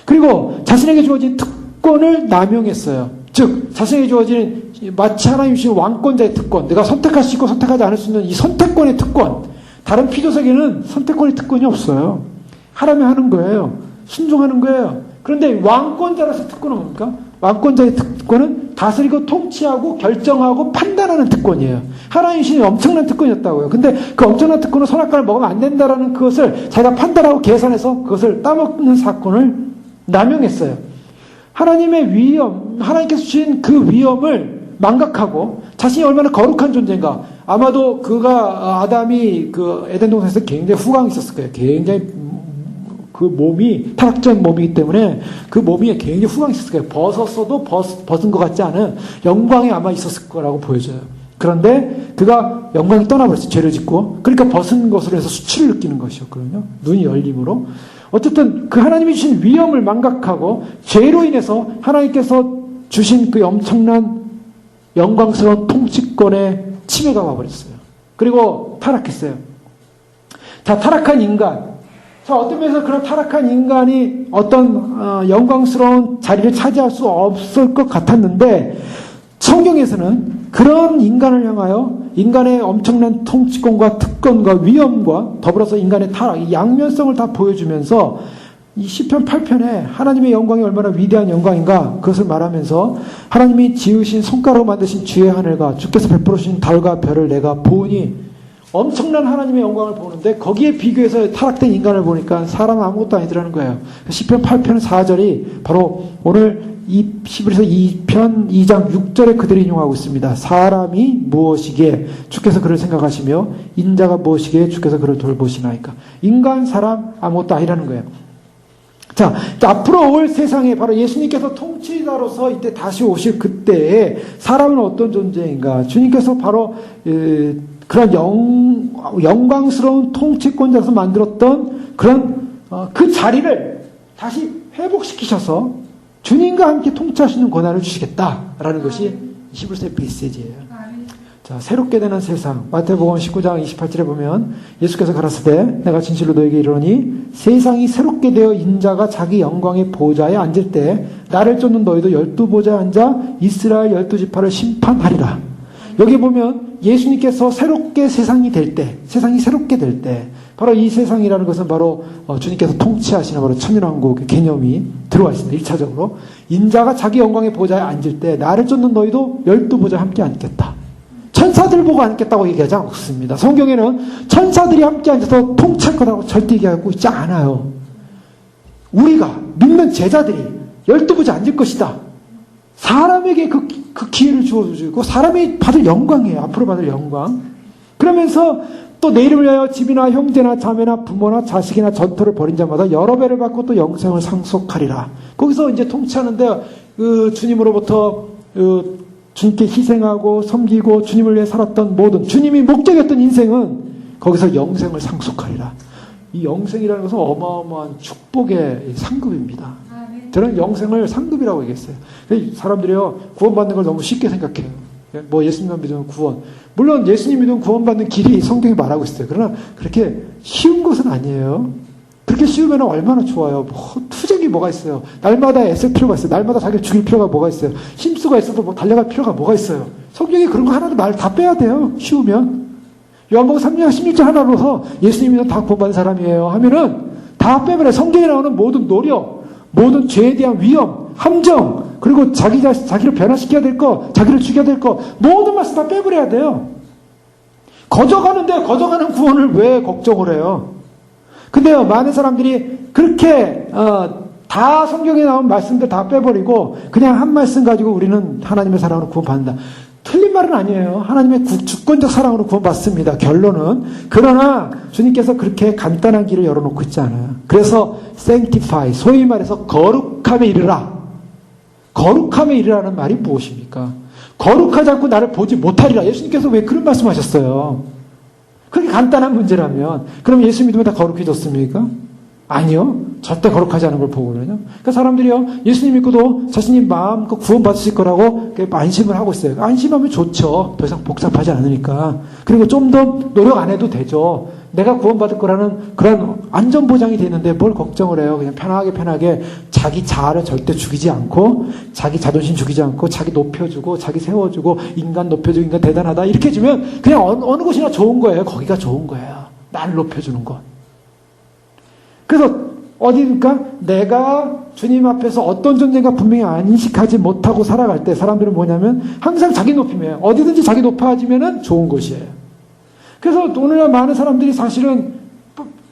[SPEAKER 1] 그리고 자신에게 주어진 특권을 남용했어요. 즉 자신에게 주어진 마치 하나님이 주신 왕권자의 특권, 내가 선택할 수 있고 선택하지 않을 수 있는 이 선택권의 특권, 다른 피조세계는 선택권의 특권이 없어요. 하라면 하는 거예요. 순종하는 거예요. 그런데 왕권자로서 특권은 뭡니까? 왕권자의 특권은 다스리고 통치하고 결정하고 판단하는 특권이에요. 하나님 신이 엄청난 특권이었다고요. 근데 그 엄청난 특권은 선악과를 먹으면 안 된다라는 그것을 자기가 판단하고 계산해서 그것을 따먹는 사건을 남용했어요. 하나님의 위엄, 하나님께서 주신 그 위엄을 망각하고 자신이 얼마나 거룩한 존재인가. 아마도 아담이 그 에덴 동산에서 굉장히 후광이 있었을 거예요. 굉장히 그 몸이 타락적인 몸이기 때문에 그 몸이 굉장히 후광이 있었을 거예요. 벗었어도 벗은 것 같지 않은 영광이 아마 있었을 거라고 보여져요. 그런데 그가 영광이 떠나버렸어요. 죄를 짓고. 그러니까 벗은 것으로 해서 수치를 느끼는 것이었거든요. 눈이 열림으로. 어쨌든 그 하나님이 주신 위엄을 망각하고 죄로 인해서 하나님께서 주신 그 엄청난 영광스러운 통치권에 침해가 와버렸어요. 그리고 타락했어요. 자, 타락한 인간. 자, 어떤 면에서 그런 타락한 인간이 어떤 영광스러운 자리를 차지할 수 없을 것 같았는데 성경에서는 그런 인간을 향하여 인간의 엄청난 통치권과 특권과 위엄과 더불어서 인간의 타락, 이 양면성을 다 보여주면서 이 시편 8편에 하나님의 영광이 얼마나 위대한 영광인가 그것을 말하면서 하나님이 지으신 손가락으로 만드신 주의 하늘과 주께서 베풀어 주신 달과 별을 내가 보니 엄청난 하나님의 영광을 보는데 거기에 비교해서 타락된 인간을 보니까 사람은 아무것도 아니더라는 거예요. 시편 8편 4절이 바로 오늘 이 히브리서 2편 2장 6절에 그들이 인용하고 있습니다. 사람이 무엇이기에 주께서 그를 생각하시며 인자가 무엇이기에 주께서 그를 돌보시나이까. 인간, 사람 아무것도 아니라는 거예요. 자, 앞으로 올 세상에 바로 예수님께서 통치자로서 이때 다시 오실 그때에 사람은 어떤 존재인가. 주님께서 바로 그런 영광스러운 통치권자로서 만들었던 그런 그 자리를 다시 회복시키셔서 주님과 함께 통치하시는 권한을 주시겠다라는 것이 히브리서의 메시지예요. 자, 새롭게 되는 세상. 마태복음 19장 28절에 보면 예수께서 가라사대 내가 진실로 너에게 이르노니 세상이 새롭게 되어 인자가 자기 영광의 보좌에 앉을 때 나를 쫓는 너희도 12보좌에 앉아 이스라엘 12지파를 심판하리라. 여기 보면 예수님께서 새롭게 세상이 새롭게 될 때 바로 이 세상이라는 것은 바로 주님께서 통치하시는 바로 천년왕국의 개념이 들어와 있습니다. 1차적으로 인자가 자기 영광의 보좌에 앉을 때 나를 쫓는 너희도 12보좌에 함께 앉겠다. 천사들 보고 앉겠다고 얘기하지 않습니다. 성경에는 천사들이 함께 앉아서 통치할 거라고 절대 얘기하고 있지 않아요. 우리가 믿는 제자들이 12부자 앉을 것이다. 사람에게 그 기회를 주어주고 사람이 받을 영광이에요. 앞으로 받을 영광. 그러면서 또 내 이름을 위하여 집이나 형제나 자매나 부모나 자식이나 전토를 벌인 자마다 여러 배를 받고 또 영생을 상속하리라. 거기서 이제 통치하는데 주님으로부터 주님께 희생하고 섬기고 주님을 위해 살았던 모든 주님이 목적이었던 인생은 거기서 영생을 상속하리라. 이 영생이라는 것은 어마어마한 축복의 상급입니다. 저는 영생을 상급이라고 얘기했어요. 사람들이요, 구원받는 걸 너무 쉽게 생각해요. 뭐 예수님만 믿으면 구원. 물론 예수님 믿으면 구원받는 길이 성경이 말하고 있어요. 그러나 그렇게 쉬운 것은 아니에요. 그렇게 쉬우면 얼마나 좋아요. 투쟁이 뭐가 있어요. 날마다 애쓸 필요가 있어요. 날마다 자기를 죽일 필요가 뭐가 있어요. 힘수가 있어도 뭐 달려갈 필요가 뭐가 있어요. 성경이 그런 거 하나도 말 다 빼야 돼요. 쉬우면. 요한복음 3장 16절 하나로서 예수님은 다 구원받은 사람이에요 하면은 다 빼버려요. 성경에 나오는 모든 노력, 모든 죄에 대한 위험, 함정, 그리고 자기를 변화시켜야 될 거, 자기를 죽여야 될 거, 모든 말씀 다 빼버려야 돼요. 거저가는 구원을 왜 걱정을 해요? 근데요, 많은 사람들이 그렇게, 다 성경에 나온 말씀들 다 빼버리고, 그냥 한 말씀 가지고 우리는 하나님의 사랑으로 구원받는다. 틀린 말은 아니에요. 하나님의 주권적 사랑으로 구원받습니다. 결론은. 그러나 주님께서 그렇게 간단한 길을 열어놓고 있지 않아요. 그래서 sanctify, 소위 말해서 거룩함에 이르라. 거룩함에 이르라는 말이 무엇입니까? 거룩하지 않고 나를 보지 못하리라. 예수님께서 왜 그런 말씀하셨어요? 그렇게 간단한 문제라면 그럼 예수 믿으면 다 거룩해졌습니까? 아니요. 절대 거룩하지 않은 걸 보거든요. 그러니까 사람들이요, 예수님 믿고도 자신이 마음껏 구원받으실 거라고 안심을 하고 있어요. 안심하면 좋죠. 더 이상 복잡하지 않으니까. 그리고 좀 더 노력 안 해도 되죠. 내가 구원받을 거라는 그런 안전보장이 되는데 뭘 걱정을 해요. 그냥 편하게 자기 자아를 절대 죽이지 않고, 자기 자존심 죽이지 않고, 자기 높여주고, 자기 세워주고, 인간 높여주고, 인간 대단하다 이렇게 해주면 그냥 어느 곳이나 좋은 거예요. 거기가 좋은 거예요. 나를 높여주는 것. 그래서 어디니까 내가 주님 앞에서 어떤 존재인가 분명히 인식하지 못하고 살아갈 때 사람들은 뭐냐면 항상 자기 높임이에요. 어디든지 자기 높아지면 좋은 것이에요. 그래서 오늘날 많은 사람들이 사실은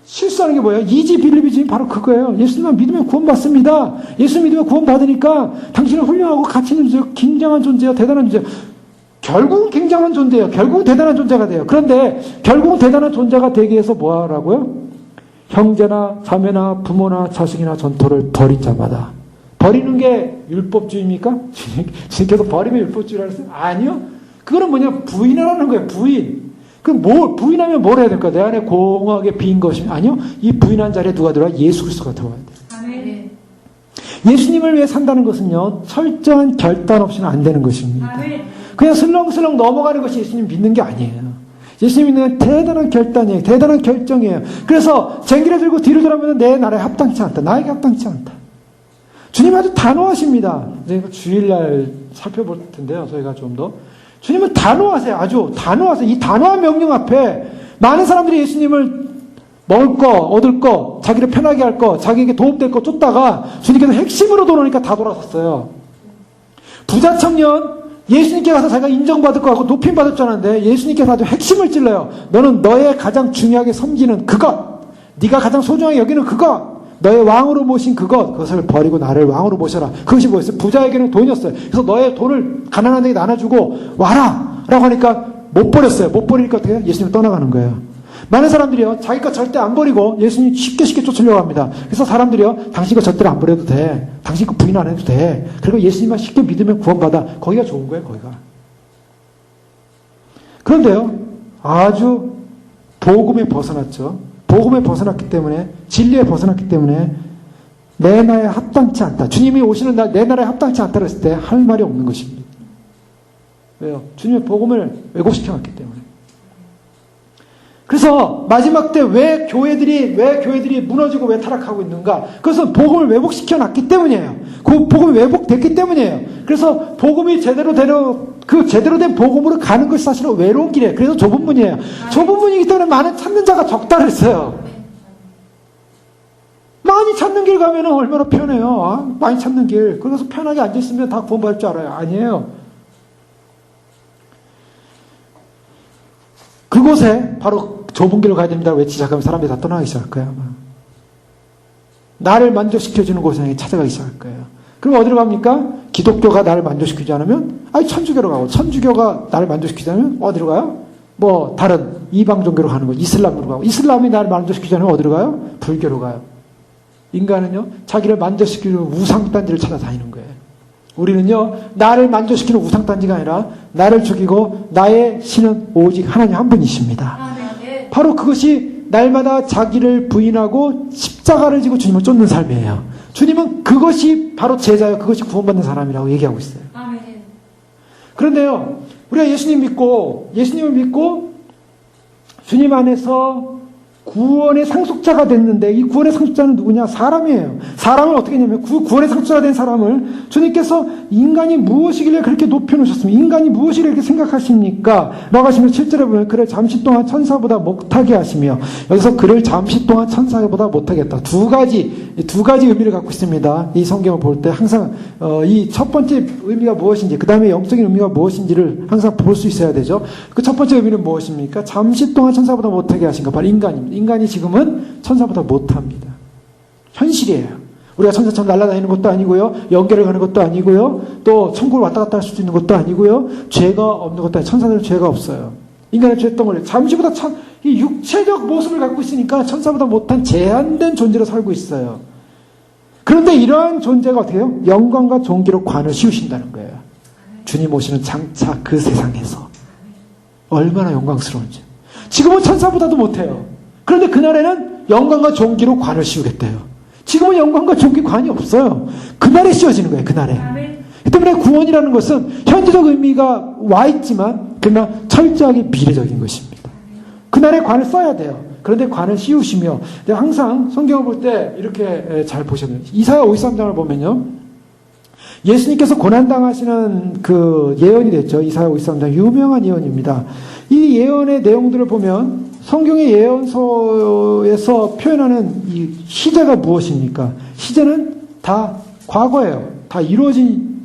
[SPEAKER 1] 실수하는 게 뭐예요? 이지 빌리비즘이 바로 그거예요. 예수님만 믿으면 구원받습니다. 예수 믿으면 구원받으니까 당신은 훌륭하고 가치 있는 존재요. 굉장한 존재요. 대단한 존재요. 결국은 굉장한 존재예요. 결국은 대단한 존재가 돼요. 그런데 결국은 대단한 존재가 되기 위해서 뭐 하라고요? 형제나 자매나 부모나 자식이나 전토를 벌인 자마다. 버리는 게 율법주의입니까? 주님께서 버리면 율법주의라고 했어요? 아니요. 그거는 뭐냐? 부인하라는 거예요. 부인. 부인하면 뭘 해야 될까? 내 안에 공허하게 비인 것이 아니요. 이 부인한 자리에 누가 들어와? 예수 그리스도가 들어와야 돼요. 아멘. 예수님을 위해 산다는 것은요, 철저한 결단 없이는 안 되는 것입니다. 아멘. 그냥 슬렁슬렁 넘어가는 것이 예수님 믿는 게 아니에요. 예수님은 대단한 결단이에요. 대단한 결정이에요. 그래서 쟁기를 들고 뒤를 돌아보면 내 나라에 합당치 않다. 나에게 합당치 않다. 주님 아주 단호하십니다. 저희가 주일날 살펴볼 텐데요. 저희가 좀 더. 주님은 단호하세요. 아주 단호하세요. 이 단호한 명령 앞에 많은 사람들이 예수님을 먹을 거, 얻을 거, 자기를 편하게 할 거, 자기에게 도움될 거 쫓다가 주님께서 핵심으로 돌아오니까 다 돌아섰어요. 부자 청년, 예수님께 가서 자기가 인정받을 거 하고 높임받을 줄 알았는데 예수님께서 아주 핵심을 찔러요. 너는 너의 가장 중요하게 섬기는 그것, 네가 가장 소중하게 여기는 그것, 너의 왕으로 모신 그것을 버리고 나를 왕으로 모셔라. 그것이 뭐였어요? 부자에게는 돈이었어요. 그래서 너의 돈을 가난한 데에 나눠주고 와라! 라고 하니까 못 버렸어요. 못 버리니까 어떻게 해요? 예수님 떠나가는 거예요. 많은 사람들이요, 자기 것 절대 안 버리고 예수님 쉽게 쫓으려고 합니다. 그래서 사람들이요, 당신 거 절대로 안 버려도 돼. 당신 거 부인 안 해도 돼. 그리고 예수님만 쉽게 믿으면 구원받아. 거기가 좋은 거예요, 거기가. 그런데요, 아주 복음에 벗어났죠. 복음에 벗어났기 때문에, 진리에 벗어났기 때문에 내 나라에 합당치 않다. 주님이 오시는 날 내 나라에 합당치 않다 그랬을 때 할 말이 없는 것입니다. 왜요? 주님의 복음을 왜곡시켜놨기 때문에. 그래서 마지막 때 왜 교회들이 무너지고 왜 타락하고 있는가? 그것은 복음을 왜곡시켜 놨기 때문이에요. 그 복음이 왜곡됐기 때문이에요. 그래서 복음이 제대로 된 복음으로 가는 것이 사실은 외로운 길이에요. 그래서 좁은 문이에요. 좁은 문이기 때문에 많은 찾는 자가 적다 그랬어요. 많이 찾는 길 가면은 얼마나 편해요. 많이 찾는 길. 그래서 편하게 앉아있으면 다 구원받을 줄 알아요. 아니에요. 그곳에 바로 좁은 길을 가야 됩니다. 외치자 하면 사람들이 다 떠나기 시작할 거예요. 아마. 나를 만족시켜주는 곳을 향해 찾아가기 시작할 거예요. 그럼 어디로 갑니까? 기독교가 나를 만족시키지 않으면 천주교로 가고, 천주교가 나를 만족시키지 않으면 어디로 가요? 뭐 다른 이방 종교로 가는 거죠. 이슬람으로 가고, 이슬람이 나를 만족시키지 않으면 어디로 가요? 불교로 가요. 인간은요, 자기를 만족시키는 우상단지를 찾아다니는 거예요. 우리는요, 나를 만족시키는 우상단지가 아니라 나를 죽이고 나의 신은 오직 하나님 한 분이십니다. 바로 그것이 날마다 자기를 부인하고 십자가를 지고 주님을 쫓는 삶이에요. 주님은 그것이 바로 제자요, 그것이 구원받는 사람이라고 얘기하고 있어요. 그런데요, 우리가 예수님을 믿고 주님 안에서 구원의 상속자가 됐는데, 이 구원의 상속자는 누구냐? 사람이에요. 사람을 어떻게 했냐면, 구원의 상속자가 된 사람을 주님께서 인간이 무엇이길래 그렇게 높여놓으셨습니까? 인간이 무엇이길래 이렇게 생각하십니까? 라고 하시면 7절에 보면, 그를 잠시 동안 천사보다 못하게 하시며, 여기서 그를 잠시 동안 천사보다 못하게 했다. 두 가지 의미를 갖고 있습니다. 이 성경을 볼 때 항상 이 첫 번째 의미가 무엇인지, 그 다음에 영적인 의미가 무엇인지를 항상 볼 수 있어야 되죠. 그 첫 번째 의미는 무엇입니까? 잠시 동안 천사보다 못하게 하신 것, 바로 인간입니다. 인간이 지금은 천사보다 못합니다. 현실이에요. 우리가 천사처럼 날아다니는 것도 아니고요, 연결을 가는 것도 아니고요, 또 천국을 왔다 갔다 할 수도 있는 것도 아니고요, 죄가 없는 것도 아니고, 천사들은 죄가 없어요. 인간의 죄덩어리, 잠시보다 이 육체적 모습을 갖고 있으니까 천사보다 못한 제한된 존재로 살고 있어요. 그런데 이러한 존재가 어떻게 해요? 영광과 존귀로 관을 씌우신다는 거예요. 주님 오시는 장차 그 세상에서 얼마나 영광스러운지. 지금은 천사보다도 못해요. 그런데 그날에는 영광과 존귀로 관을 씌우겠대요. 지금은 영광과 존귀 관이 없어요. 그날에 씌워지는 거예요. 그날에. 그 때문에 구원이라는 것은 현재적 의미가 와 있지만 그러나 철저하게 미래적인 것입니다. 그날에 관을 써야 돼요. 그런데 관을 씌우시며, 항상 성경을 볼 때 이렇게 잘 보셔야 돼요. 이사야 53장을 보면요, 예수님께서 고난당하시는 그 예언이 됐죠. 이사야 53장 유명한 예언입니다. 이 예언의 내용들을 보면 성경의 예언서에서 표현하는 이 시제가 무엇입니까? 시제는 다 과거예요. 다 이루어진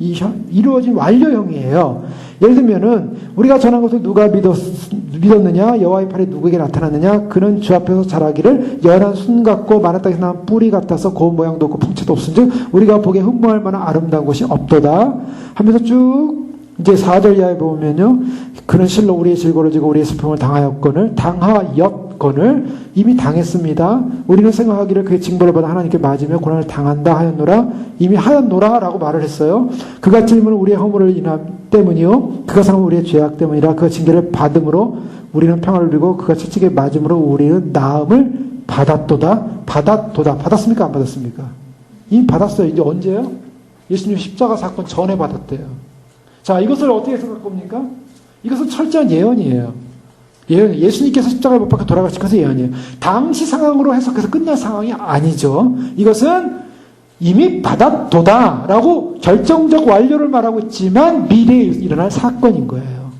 [SPEAKER 1] 완료형이에요. 예를 들면은 우리가 전한 것을 누가 믿었느냐? 여호와의 팔이 누구에게 나타났느냐? 그는 주 앞에서 자라기를 연한 순 같고 마른 땅에서 난 뿌리 같아서 고운 모양도 없고 풍채도 없은즉 우리가 보기에 흠모할 만한 아름다운 것이 없도다 하면서 쭉 이제 4절 이하에 보면요, 그는 실로 우리의 질고를 지고 우리의 슬픔을 당하였거늘 이미 당했습니다. 우리는 생각하기를 그의 징벌을 받아 하나님께 맞으며 고난을 당한다 하였노라. 이미 하였노라 라고 말을 했어요. 그가 찔림은 우리의 허물을 인함 때문이요, 그가 상함은 우리의 죄악 때문이라. 그가 징계를 받음으로 우리는 평화를 누리고 그가 채찍에 맞음으로 우리는 나음을 받았도다. 받았습니까? 안 받았습니까? 이미 받았어요. 이제 언제요? 예수님 십자가 사건 전에 받았대요. 자, 이것을 어떻게 해석할 겁니까? 이것은 철저한 예언이에요. 예수님께서 십자가에 못 박혀 돌아가신 것은 예언이에요. 당시 상황으로 해석해서 끝날 상황이 아니죠. 이것은 이미 받았도다라고 결정적 완료를 말하고 있지만 미래에 일어날 사건인 거예요.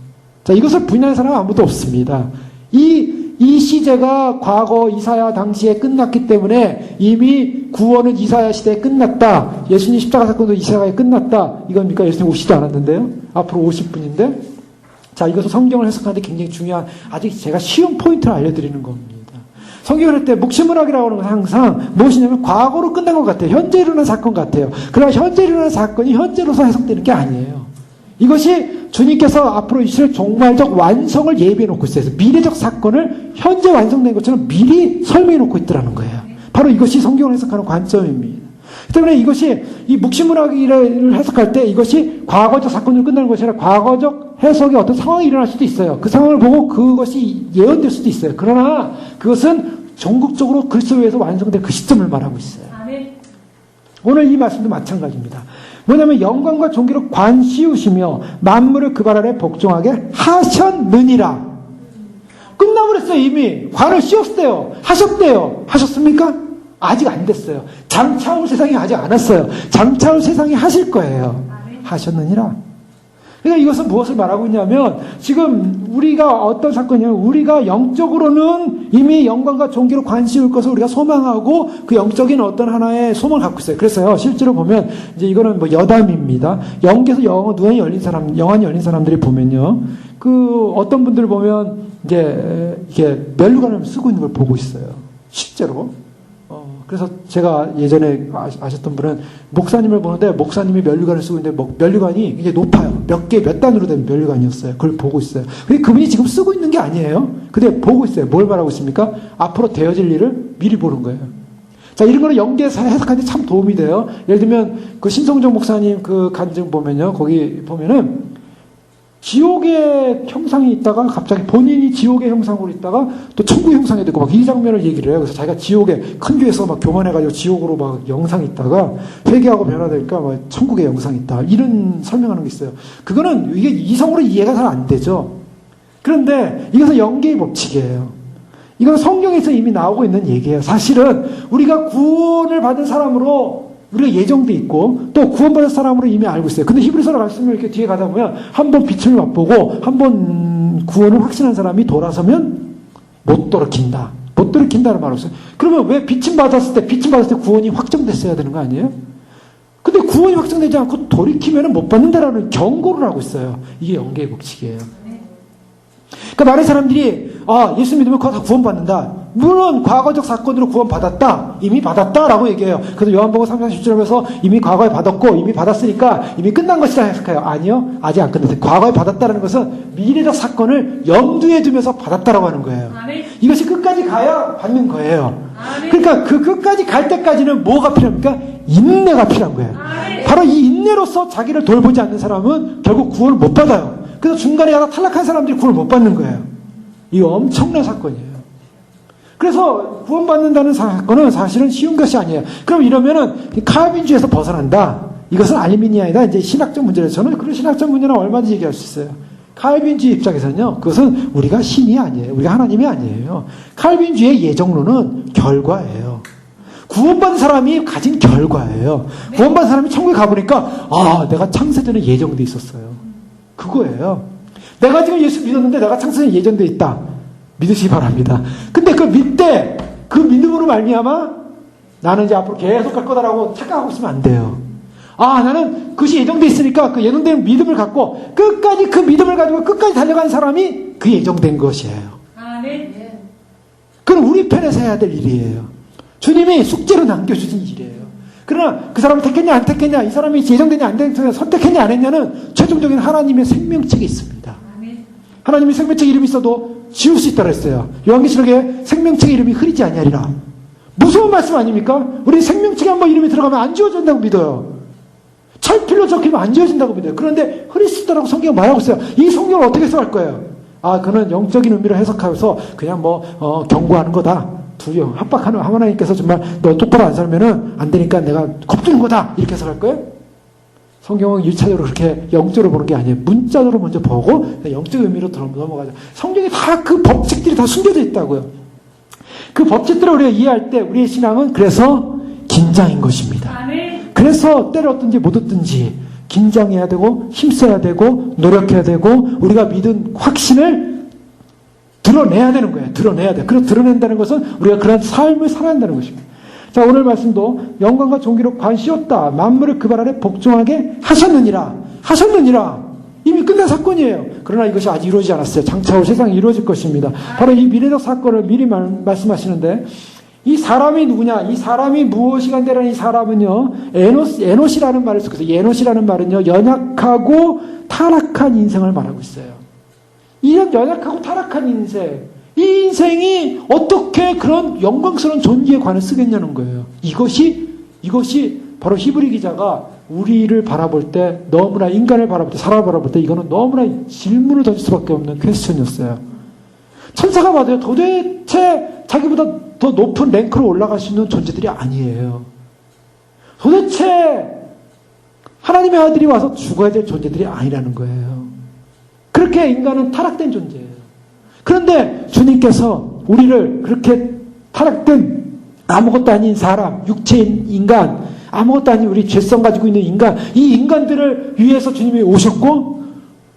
[SPEAKER 1] 자, 이것을 부인하는 사람은 아무도 없습니다. 이 시제가 과거 이사야 당시에 끝났기 때문에 이미 구원은 이사야 시대에 끝났다. 예수님 십자가 사건도 이사야에 끝났다. 이겁니까? 예수님 오시지 않았는데요. 앞으로 오실 분인데. 자, 이것은 성경을 해석하는데 굉장히 중요한, 아직 제가 쉬운 포인트를 알려드리는 겁니다. 성경을 할 때 묵시문학이라고 하는 건 항상 무엇이냐면 과거로 끝난 것 같아요. 현재 일어난 사건 같아요. 그러나 현재 일어난 사건이 현재로서 해석되는 게 아니에요. 이것이 주님께서 앞으로 이실 종말적 완성을 예비해 놓고 있어요. 그래서 미래적 사건을 현재 완성된 것처럼 미리 설명해 놓고 있더라는 거예요. 바로 이것이 성경을 해석하는 관점입니다. 그 때문에 이것이 이 묵시문학을 해석할 때 이것이 과거적 사건으로 끝나는 것이 아니라 과거적 해석의 어떤 상황이 일어날 수도 있어요. 그 상황을 보고 그것이 예언될 수도 있어요. 그러나 그것은 전국적으로 그리스도에서 완성된 그 시점을 말하고 있어요. 오늘 이 말씀도 마찬가지입니다. 뭐냐면 영광과 존귀로 관 씌우시며 만물을 그 발 아래 복종하게 하셨느니라. 끝나버렸어요. 이미 관을 씌웠대요. 하셨대요. 하셨습니까? 아직 안 됐어요. 장차 올 세상이 아직 안 왔어요. 장차 올 세상이 하실 거예요. 하셨느니라. 그러니까 이것은 무엇을 말하고 있냐면 지금 우리가 어떤 사건이냐면 우리가 영적으로는 이미 영광과 존귀로 관 씌울 것을 우리가 소망하고 그 영적인 어떤 하나의 소망을 갖고 있어요. 그래서요, 실제로 보면 이제 이거는 뭐 여담입니다. 영계에서 영안이 열린 사람들이 보면요, 그 어떤 분들 보면 이제 이게 멜루간을 쓰고 있는 걸 보고 있어요. 실제로. 그래서 제가 예전에 아셨던 분은 목사님을 보는데 목사님이 면류관을 쓰고 있는데 면류관이 이게 높아요. 몇 단으로 된 면류관이었어요. 그걸 보고 있어요. 근데 그분이 지금 쓰고 있는 게 아니에요. 근데 보고 있어요. 뭘 말하고 있습니까? 앞으로 되어질 일을 미리 보는 거예요. 자, 이런 거를 연계해서 해석하는데 참 도움이 돼요. 예를 들면 그 신성정 목사님 그 간증 보면요. 거기 보면은 지옥의 형상이 있다가 갑자기 본인이 지옥의 형상으로 있다가 또 천국의 형상이 되고 막 이 장면을 얘기를 해요. 그래서 자기가 지옥에 큰 교회에서 막 교만해가지고 지옥으로 막 영상이 있다가 회개하고 변화되니까 막 천국의 영상이 있다. 이런 설명하는 게 있어요. 그거는 이게 이성으로 이해가 잘 안 되죠. 그런데 이것은 연계의 법칙이에요. 이건 성경에서 이미 나오고 있는 얘기예요. 사실은 우리가 구원을 받은 사람으로 우리가 예정돼 있고 또 구원받은 사람으로 이미 알고 있어요. 근데 히브리서를 말씀을 이렇게 뒤에 가다 보면 한 번 빛을 맛보고 한 번 구원을 확신한 사람이 돌아서면 못 돌이킨다. 못 돌이킨다는 말을 써요. 그러면 왜 빛을 받았을 때 구원이 확정됐어야 되는 거 아니에요? 근데 구원이 확정되지 않고 돌이키면 못 받는다라는 경고를 하고 있어요. 이게 연계의 법칙이에요. 그러니까 많은 사람들이 예수 믿으면 그거 다 구원받는다. 물론 과거적 사건으로 구원받았다. 이미 받았다라고 얘기해요. 그래서 요한복음 3장 10절에서 이미 과거에 받았고 이미 받았으니까 이미 끝난 것이라 해석해요. 아니요. 아직 안 끝났어요. 과거에 받았다는 것은 미래적 사건을 염두에 두면서 받았다라고 하는 거예요. 아멘. 이것이 끝까지 가야 받는 거예요. 아멘. 그러니까 그 끝까지 갈 때까지는 뭐가 필요합니까? 인내가 필요한 거예요. 아멘. 바로 이 인내로서 자기를 돌보지 않는 사람은 결국 구원을 못 받아요. 그래서 중간에 하나 탈락한 사람들이 구원을 못 받는 거예요. 이거 엄청난 사건이에요. 그래서 구원받는다는 사건은 사실은 쉬운 것이 아니에요. 그럼 이러면은 칼빈주의에서 벗어난다. 이것은 알미니아이다. 이제 신학적 문제를 저는 그런 신학적 문제는 얼마든지 얘기할 수 있어요. 칼빈주의 입장에서는요. 그것은 우리가 신이 아니에요. 우리가 하나님이 아니에요. 칼빈주의의 예정론은 결과예요. 구원받은 사람이 가진 결과예요. 구원받은 사람이 천국에 가보니까 내가 창세전에 예정돼 있었어요. 그거예요. 내가 지금 예수 믿었는데 내가 창세전에 예정돼 있다. 믿으시기 바랍니다. 근데 그 믿음으로 말미암아 나는 이제 앞으로 계속 갈 거다라고 착각하고 있으면 안 돼요. 나는 그것이 예정돼 있으니까 그 예정된 믿음을 갖고 끝까지 그 믿음을 가지고 끝까지 달려간 사람이 그 예정된 것이에요. 아멘. 그건 우리 편에서 해야 될 일이에요. 주님이 숙제로 남겨주신 일이에요. 그러나 그 사람을 택했냐 안 택했냐, 이 사람이 예정되냐 안 되냐, 선택했냐 안 했냐는 최종적인 하나님의 생명책이 있습니다. 아멘. 하나님의 생명책 이름이 있어도 지울 수 있다고 했어요. 요한계시록에 생명책의 이름이 흐리지 아니하리라. 무서운 말씀 아닙니까? 우리 생명책에 한번 이름이 들어가면 안 지워진다고 믿어요. 철필로 적히면 안 지워진다고 믿어요. 그런데 흐릴 수 있다고 성경은 말하고 있어요. 이 성경을 어떻게 해석할 거예요? 그는 영적인 의미로 해석하면서 그냥 경고하는 거다. 두려워. 합박하는 하나님께서 정말 너 똑바로 안 살면은 안 되니까 내가 겁주는 거다. 이렇게 해석할 거예요? 성경은 1차적으로 그렇게 영적으로 보는 게 아니에요. 문자적으로 먼저 보고 영적 의미로 넘어가죠. 성경에 다 그 법칙들이 다 숨겨져 있다고요. 그 법칙들을 우리가 이해할 때 우리의 신앙은 그래서 긴장인 것입니다. 그래서 때를 얻든지 못 얻든지 긴장해야 되고 힘써야 되고 노력해야 되고 우리가 믿은 확신을 드러내야 되는 거예요. 드러내야 돼. 그래서 드러낸다는 것은 우리가 그런 삶을 살아야 한다는 것입니다. 자, 오늘 말씀도 영광과 존귀로 관시었다. 만물을 그 발 아래 복종하게 하셨느니라. 이미 끝난 사건이에요. 그러나 이것이 아직 이루어지지 않았어요. 장차 올 세상이 이루어질 것입니다. 바로 이 미래적 사건을 미리 말씀하시는데 이 사람이 누구냐? 이 사람이 무엇이간대라는 이 사람은요. 에노시라는 말을 쓰고 있어요. 에노시라는 말은요. 연약하고 타락한 인생을 말하고 있어요. 이런 연약하고 타락한 인생, 이 인생이 어떻게 그런 영광스러운 존귀에 관을 쓰겠냐는 거예요. 이것이 바로 히브리 기자가 우리를 바라볼 때 너무나 인간을 바라볼 때 사람을 바라볼 때 이거는 너무나 질문을 던질 수밖에 없는 퀘스천이었어요. 천사가 봐도요. 도대체 자기보다 더 높은 랭크로 올라갈 수 있는 존재들이 아니에요. 도대체 하나님의 아들이 와서 죽어야 될 존재들이 아니라는 거예요. 그렇게 인간은 타락된 존재예요. 그런데 주님께서 우리를 그렇게 타락된 아무것도 아닌 사람, 육체인 인간, 아무것도 아닌 우리 죄성 가지고 있는 인간, 이 인간들을 위해서 주님이 오셨고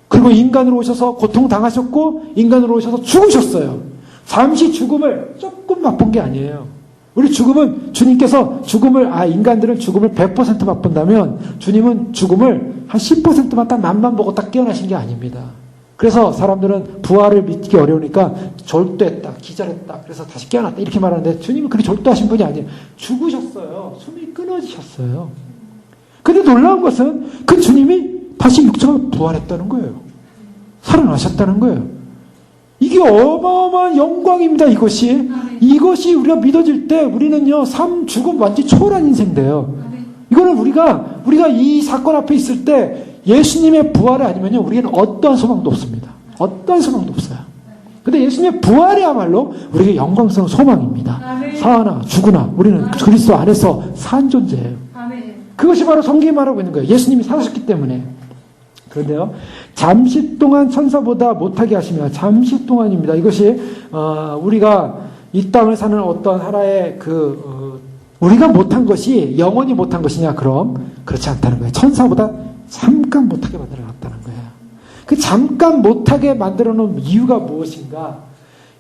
[SPEAKER 1] 그리고 인간으로 오셔서 고통당하셨고 인간으로 오셔서 죽으셨어요. 잠시 죽음을 조금 맛본 게 아니에요. 우리 죽음은 주님께서 인간들은 죽음을 100% 맛본다면 주님은 죽음을 한 10%만 딱 맛만 보고 딱 깨어나신 게 아닙니다. 그래서 사람들은 부활을 믿기 어려우니까 졸도했다, 기절했다, 그래서 다시 깨어났다 이렇게 말하는데 주님은 그렇게 졸도하신 분이 아니에요. 죽으셨어요. 숨이 끊어지셨어요. 근데 놀라운 것은 그 주님이 다시 육체가 부활했다는 거예요. 살아나셨다는 거예요. 이게 어마어마한 영광입니다. 이것이 우리가 믿어질 때 우리는요, 삶, 죽음 완전히 초월한 인생 돼요. 이거는 우리가 이 사건 앞에 있을 때 예수님의 부활이 아니면요, 우리는 어떠한 소망도 없습니다. 어떠한 소망도 없어요. 근데 예수님의 부활이야말로 우리에게 영광스러운 소망입니다. 사나 죽으나 우리는 그리스도 안에서 산 존재예요. 그것이 바로 성경이 말하고 있는 거예요. 예수님이 살아셨기 때문에. 그런데요, 잠시 동안 천사보다 못하게 하시며, 잠시 동안입니다. 이것이 우리가 이 땅을 사는 어떤 하나의 우리가 못한 것이 영원히 못한 것이냐? 그럼 그렇지 않다는 거예요. 천사보다 잠깐 못하게 만들어놨다는 거예요. 그 잠깐 못하게 만들어놓은 이유가 무엇인가?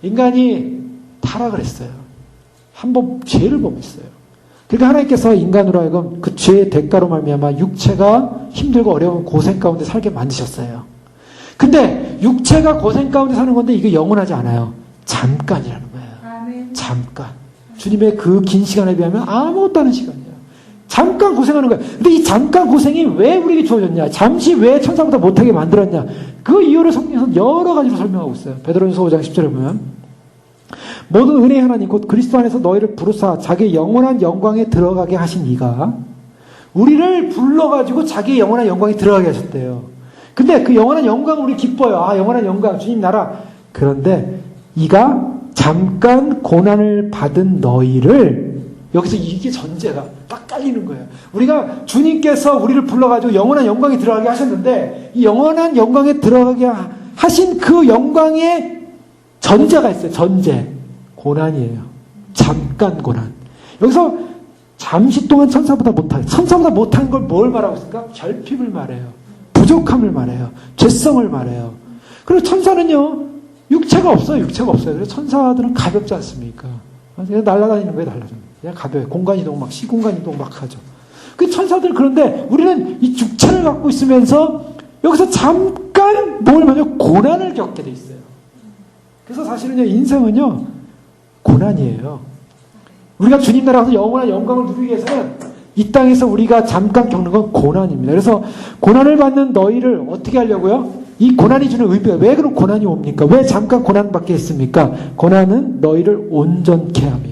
[SPEAKER 1] 인간이 타락을 했어요. 한번 죄를 범했어요. 그러니까 하나님께서 인간으로 하여금 그 죄의 대가로 말미암아 육체가 힘들고 어려운 고생 가운데 살게 만드셨어요. 근데 육체가 고생 가운데 사는 건데 이게 영원하지 않아요. 잠깐이라는 거예요. 잠깐. 주님의 그 긴 시간에 비하면 아무것도 않은 시간이에요. 잠깐 고생하는 거예요. 근데 이 잠깐 고생이 왜 우리에게 주어졌냐? 잠시 왜 천사보다 못하게 만들었냐? 그 이유를 성경에서 여러 가지로 설명하고 있어요. 베드로전서 5장 10절에 보면 모든 은혜의 하나님 곧 그리스도 안에서 너희를 부르사 자기의 영원한 영광에 들어가게 하신 이가 우리를 불러가지고 자기의 영원한 영광에 들어가게 하셨대요. 근데 그 영원한 영광을 우리 기뻐요. 아, 영원한 영광, 주님 나라. 그런데 이가 잠깐 고난을 받은 너희를, 여기서 이게 전제가 딱 깔리는 거예요. 우리가 주님께서 우리를 불러가지고 영원한 영광에 들어가게 하셨는데 이 영원한 영광에 들어가게 하신 그 영광의 전제가 있어요. 전제. 고난이에요. 잠깐 고난. 여기서 잠시 동안 천사보다 못한 걸 뭘 말하고 있을까? 결핍을 말해요. 부족함을 말해요. 죄성을 말해요. 그리고 천사는요, 육체가 없어요. 그래서 천사들은 가볍지 않습니까? 그냥 날아다니는 거예요, 그냥 가벼워요. 공간 이동 시공간 이동 막 하죠. 그 천사들, 그런데 우리는 이 육체를 갖고 있으면서 여기서 잠깐 고난을 겪게 돼 있어요. 그래서 사실은요, 인생은요, 고난이에요. 우리가 주님 나라 가서 영원한 영광을 누리기 위해서는 이 땅에서 우리가 잠깐 겪는 건 고난입니다. 그래서 고난을 받는 너희를 어떻게 하려고요? 이 고난이 주는 의미가, 왜 그런 고난이 옵니까? 왜 잠깐 고난받게 했습니까? 고난은 너희를 온전케 하며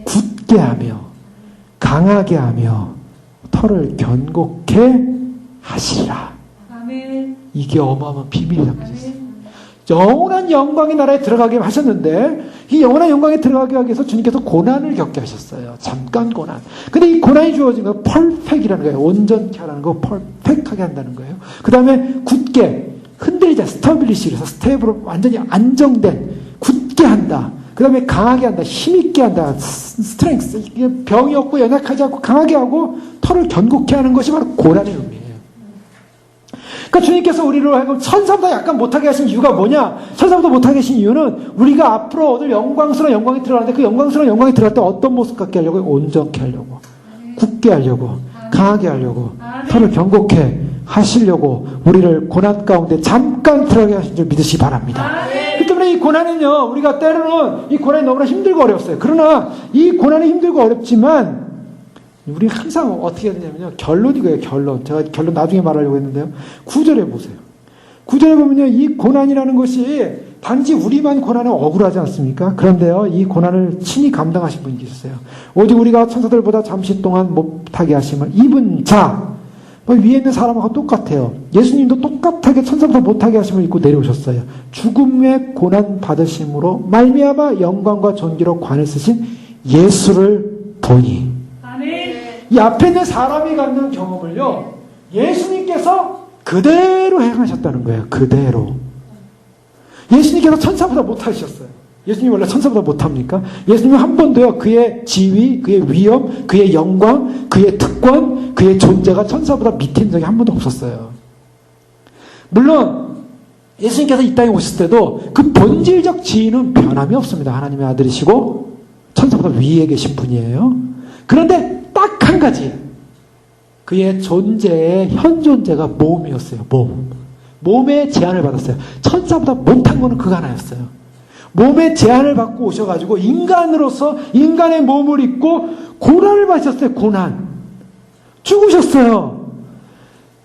[SPEAKER 1] 굳게 하며 강하게 하며 털을 견고케 하시리라. 이게 어마어마한 비밀이 담겨져 있어요. 영원한 영광의 나라에 들어가게 하셨는데 이 영원한 영광에 들어가게 하기 위해서 주님께서 고난을 겪게 하셨어요. 잠깐 고난. 근데 이 고난이 주어진 건 펄펙이라는 거예요. 온전케 하라는 거, 펄펙하게 한다는 거예요. 그 다음에 굳게, 흔들리지 않아. 스타빌리시. 그래서 스테이블로 완전히 안정된, 굳게 한다. 그 다음에 강하게 한다. 힘있게 한다. 스트렝스. 병이 없고 연약하지 않고 강하게 하고 털을 견고케 하는 것이 바로 고난의 의미예요. 그러니까 주님께서 우리를 하여금 천사보다 약간 못하게 하신 이유가 뭐냐? 천사보다 못하게 하신 이유는 우리가 앞으로 얻을 영광스러운 영광에 들어가는데 그 영광스러운 영광에 들어갈 때 어떤 모습 갖게 하려고? 온전케 하려고, 굳게 하려고, 강하게 하려고, 털을 견고케 하시려고 우리를 고난 가운데 잠깐 들어가게 하신 줄 믿으시기 바랍니다. 그렇기 때문에 이 고난은요, 우리가 때로는 이 고난이 너무나 힘들고 어려웠어요. 그러나 이 고난이 힘들고 어렵지만 우리 항상 어떻게 해야 되냐면요, 결론이고요. 제가 결론 나중에 말하려고 했는데요, 9절에 보세요. 9절에 보면요, 이 고난이라는 것이 단지 우리만 고난에 억울하지 않습니까? 그런데요, 이 고난을 친히 감당하신 분이 계셨어요. 오직 우리가 천사들보다 잠시 동안 못하게 하심을 입은 자, 위에 있는 사람하고 똑같아요. 예수님도 똑같하게 천사보다 못하게 하심을 입고 내려오셨어요. 죽음의 고난 받으심으로 말미암아 영광과 존귀로 관을 쓰신 예수를 보니, 이 앞에 있는 사람이 갖는 경험을요, 예수님께서 그대로 행하셨다는 거예요. 그대로. 예수님께서 천사보다 못하셨어요. 예수님 원래 천사보다 못합니까? 예수님은 한 번도요, 그의 지위, 그의 위엄, 그의 영광, 그의 특권, 그의 존재가 천사보다 밑에 있는 적이 한 번도 없었어요. 물론 예수님께서 이 땅에 오셨을 때도 그 본질적 지위는 변함이 없습니다. 하나님의 아들이시고 천사보다 위에 계신 분이에요. 그런데 딱 한 가지, 그의 존재의 현 존재가 몸이었어요. 몸. 몸의 제한을 받았어요. 천사보다 못한 거는 그가 하나였어요. 몸의 제한을 받고 오셔가지고 인간으로서 인간의 몸을 입고 고난을 받으셨어요. 고난. 죽으셨어요.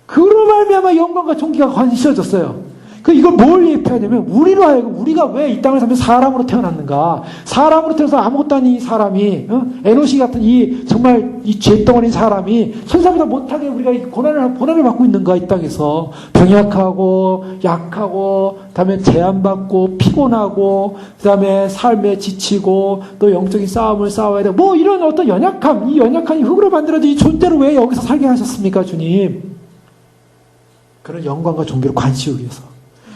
[SPEAKER 1] 그로 말미암아 영광과 존귀가 관시어졌어요. 이걸 뭘 예표하냐면 우리로 하여금 우리가 왜 이 땅을 살면서 사람으로 태어났는가? 사람으로 태어나서 아무것도 아닌 이 사람이 에노시 같은 이 정말 이 죄덩어리인 사람이 천사보다 못하게 우리가 고난을 받고 있는가? 이 땅에서 병약하고 약하고 그다음에 제한받고 피곤하고 그다음에 삶에 지치고 또 영적인 싸움을 싸워야 되고 뭐 이런 어떤 연약함, 이 연약함이 흙으로 만들어진 이 존재를 왜 여기서 살게 하셨습니까, 주님? 그런 영광과 존귀를 관시우기 위해서.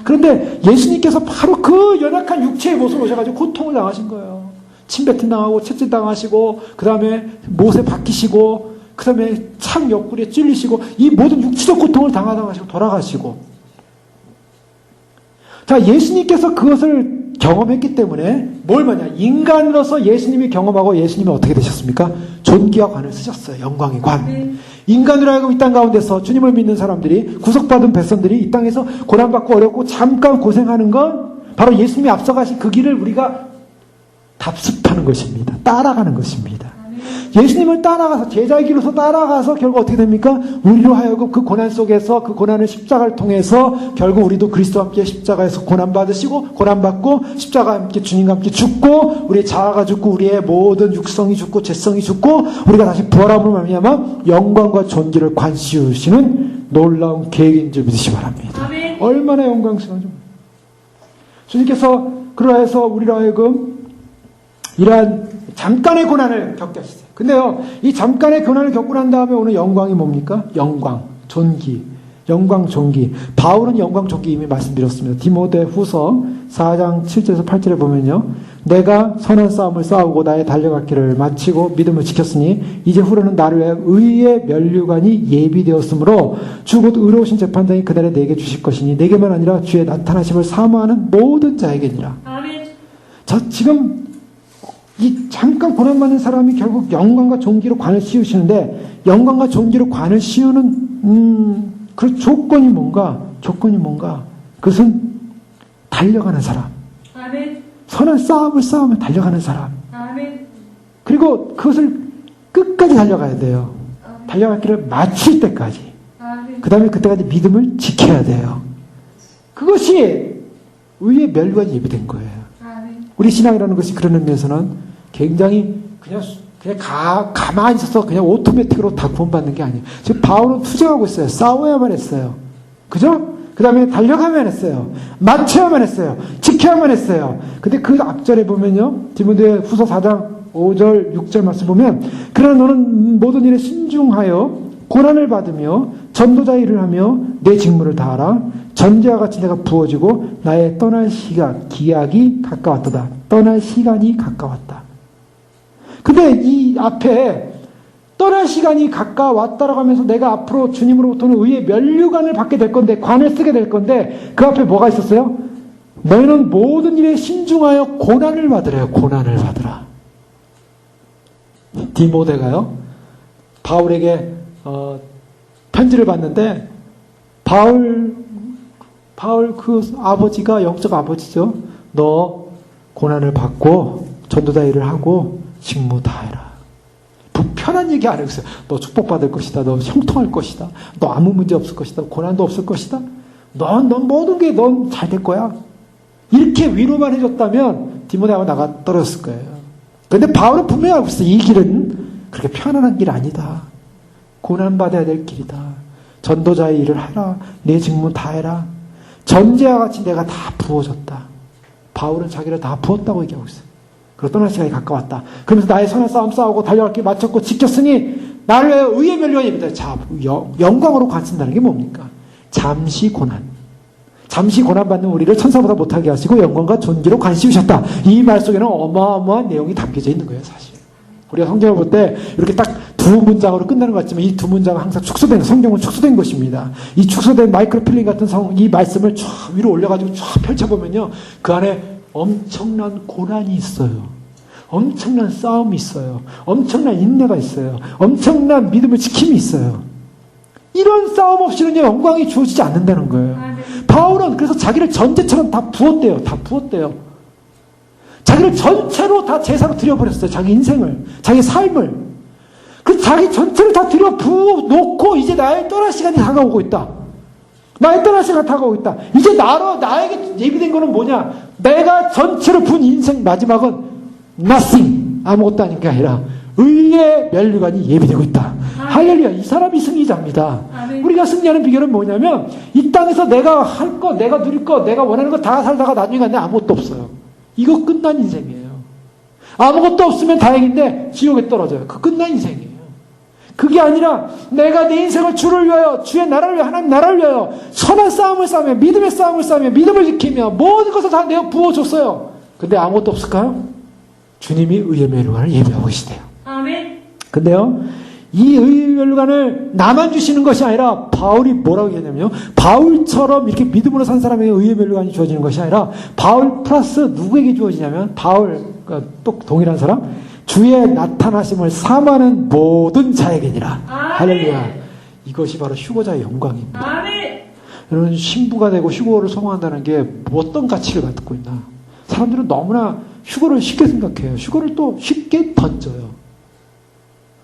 [SPEAKER 1] 그런데 예수님께서 바로 그 연약한 육체의 모습을 오셔가지고 고통을 당하신 거예요. 침뱉음 당하고 채찍 당하시고 그 다음에 못에 박히시고 그 다음에 창 옆구리에 찔리시고 이 모든 육체적 고통을 당하시고 돌아가시고. 자, 예수님께서 그것을 경험했기 때문에 뭘 뭐냐? 인간으로서 예수님이 경험하고 예수님은 어떻게 되셨습니까? 존귀와 관을 쓰셨어요. 영광의 관. 인간으로 하여금 이 땅 가운데서 주님을 믿는 사람들이 구속받은 백성들이 이 땅에서 고난받고 어렵고 잠깐 고생하는 건 바로 예수님이 앞서가신 그 길을 우리가 답습하는 것입니다. 따라가는 것입니다. 예수님을 따라가서 제자의 길로서 따라가서 결국 어떻게 됩니까? 우리로 하여금 그 고난 속에서 그 고난의 십자가를 통해서 결국 우리도 그리스도와 함께 십자가에서 고난받으시고 고난받고 십자가와 함께 주님과 함께 죽고 우리의 자아가 죽고 우리의 모든 육성이 죽고 죄성이 죽고 우리가 다시 부활함으로 말미암아 영광과 존귀를 관시우시는 놀라운 계획인 줄 믿으시기 바랍니다. 아멘. 얼마나 영광스러운지. 주님께서 그러해서 우리로 하여금 이러한 잠깐의 고난을 겪게 하셨어요. 근데요, 이 잠깐의 고난을 겪고 난 다음에 오는 영광이 뭡니까? 영광, 존귀, 영광, 존귀. 바울은 영광, 존귀 이미 말씀드렸습니다. 디모데 후서 4장 7절에서 8절에 보면요. 내가 선한 싸움을 싸우고 나의 달려갈 길을 마치고 믿음을 지켰으니 이제 후로는 나를 위해 의의 면류관이 예비되었으므로 주 곧 의로우신 재판장이 그날에 내게 주실 것이니 내게만 아니라 주의 나타나심을 사모하는 모든 자에게니라. 아멘. 자, 지금 이 잠깐 고난받는 사람이 결국 영광과 존귀로 관을 씌우시는데 영광과 존귀로 관을 씌우는 그 조건이 뭔가? 그것은 달려가는 사람. 아멘. 선한 싸움을 싸우며 달려가는 사람. 아멘. 그리고 그것을 끝까지 달려가야 돼요. 아멘. 달려갈 길을 마칠 때까지. 그 다음에 그때까지 믿음을 지켜야 돼요. 그것이 의의 멸관이 예비된 거예요. 아멘. 우리 신앙이라는 것이 그런 의미에서는 굉장히 그냥 가만히 있어서 그냥 오토매틱으로 다 구원받는 게 아니에요. 지금 바울은 투쟁하고 있어요. 싸워야만 했어요. 그죠? 그 다음에 달려가야만 했어요. 맞춰야만 했어요. 지켜야만 했어요. 근데 그 앞절에 보면요. 디모데 후서 4장 5절, 6절 말씀 보면 그러나 너는 모든 일에 신중하여 고난을 받으며 전도자의 일을 하며 내 직무를 다하라. 전제와 같이 내가 부어지고 나의 떠날 시간, 기약이 가까웠도다. 떠날 시간이 가까웠다. 근데 이 앞에 떠날 시간이 가까웠다라고 하면서 내가 앞으로 주님으로부터는 의의 면류관을 받게 될 건데, 관을 쓰게 될 건데, 그 앞에 뭐가 있었어요? 너희는 모든 일에 신중하여 고난을 받으래요. 고난을 받으라. 디모데가요, 바울에게 편지를 받는데, 바울 그 아버지가 영적 아버지죠. 너 고난을 받고 전도자 일을 하고 직무 다 해라. 불편한 얘기 안 하고 있어요. 너 축복받을 것이다. 너 형통할 것이다. 너 아무 문제 없을 것이다. 고난도 없을 것이다. 넌 모든 게 넌 잘 될 거야. 이렇게 위로만 해줬다면 디모데하고 나가 떨어졌을 거예요. 그런데 바울은 분명히 알고 있어요. 이 길은 그렇게 편안한 길 아니다. 고난받아야 될 길이다. 전도자의 일을 해라. 내 직무 다 해라. 전제와 같이 내가 다 부어줬다. 바울은 자기를 다 부었다고 얘기하고 있어요. 그리고 떠날 시간이 가까웠다. 그러면서 나의 선한 싸움 싸우고 달려갈 길 마쳤고 지켰으니 나를 위해 의의 면류관입니다. 자, 영광으로 관쓴다는 게 뭡니까? 잠시 고난. 잠시 고난받는 우리를 천사보다 못하게 하시고 영광과 존귀로 관씌우셨다. 이 말 속에는 어마어마한 내용이 담겨져 있는 거예요, 사실. 우리가 성경을 볼 때 이렇게 딱 두 문장으로 끝나는 것 같지만 이 두 문장은 항상 축소된, 성경은 축소된 것입니다. 이 축소된 마이크로필링 같은 이 말씀을 쫙 위로 올려가지고 쫙 펼쳐보면요. 그 안에 엄청난 고난이 있어요. 엄청난 싸움이 있어요. 엄청난 인내가 있어요. 엄청난 믿음을 지킴이 있어요. 이런 싸움 없이는 영광이 주어지지 않는다는 거예요. 바울은 그래서 자기를 전제처럼 다 부었대요. 다 부었대요. 자기를 전체로 다 제사로 드려버렸어요. 자기 인생을, 자기 삶을. 그 자기 전체를 다 들여 부어놓고 이제 나의 떠날 시간이 다가오고 있다. 나의 떠날 시간이 다가오고 있다. 이제 나에게 예비된 거는 뭐냐? 내가 전체를 부은 인생 마지막은 nothing, 아무것도 아닌 게 아니라 의의 면류관이 예비되고 있다. 할렐루야. 이 사람이 승리자입니다. 우리가 승리하는 비결은 뭐냐면 이 땅에서 내가 할 거, 내가 누릴 거, 내가 원하는 거 다 살다가 나중에 갔는데 아무것도 없어요. 이거 끝난 인생이에요. 아무것도 없으면 다행인데 지옥에 떨어져요. 그 끝난 인생이에요. 그게 아니라 내가 내 인생을 주를 위하여, 주의 나라를 위하여, 하나님 나라를 위하여 선한 싸움을 싸우며 믿음의 싸움을 싸우며 믿음을 지키며 모든 것을 다 내가 부어줬어요. 근데 아무것도 없을까요? 주님이 의의 면류관을 예비하고 계시대요.
[SPEAKER 2] 아멘.
[SPEAKER 1] 근데요, 이 의의 면류관을 나만 주시는 것이 아니라 바울이 뭐라고 얘기하냐면요, 바울처럼 이렇게 믿음으로 산 사람에게 의의 면류관이 주어지는 것이 아니라 바울 플러스 누구에게 주어지냐면 바울, 그러니까 또 동일한 사람, 주의 나타나심을 사모하는 모든 자에게니라. 할렐루야. 이것이 바로 휴거자의 영광입니다.
[SPEAKER 2] 아멘.
[SPEAKER 1] 여러분, 신부가 되고 휴거를 소망한다는 게 어떤 가치를 갖고 있나? 사람들은 너무나 휴거를 쉽게 생각해요. 휴거를 또 쉽게 던져요.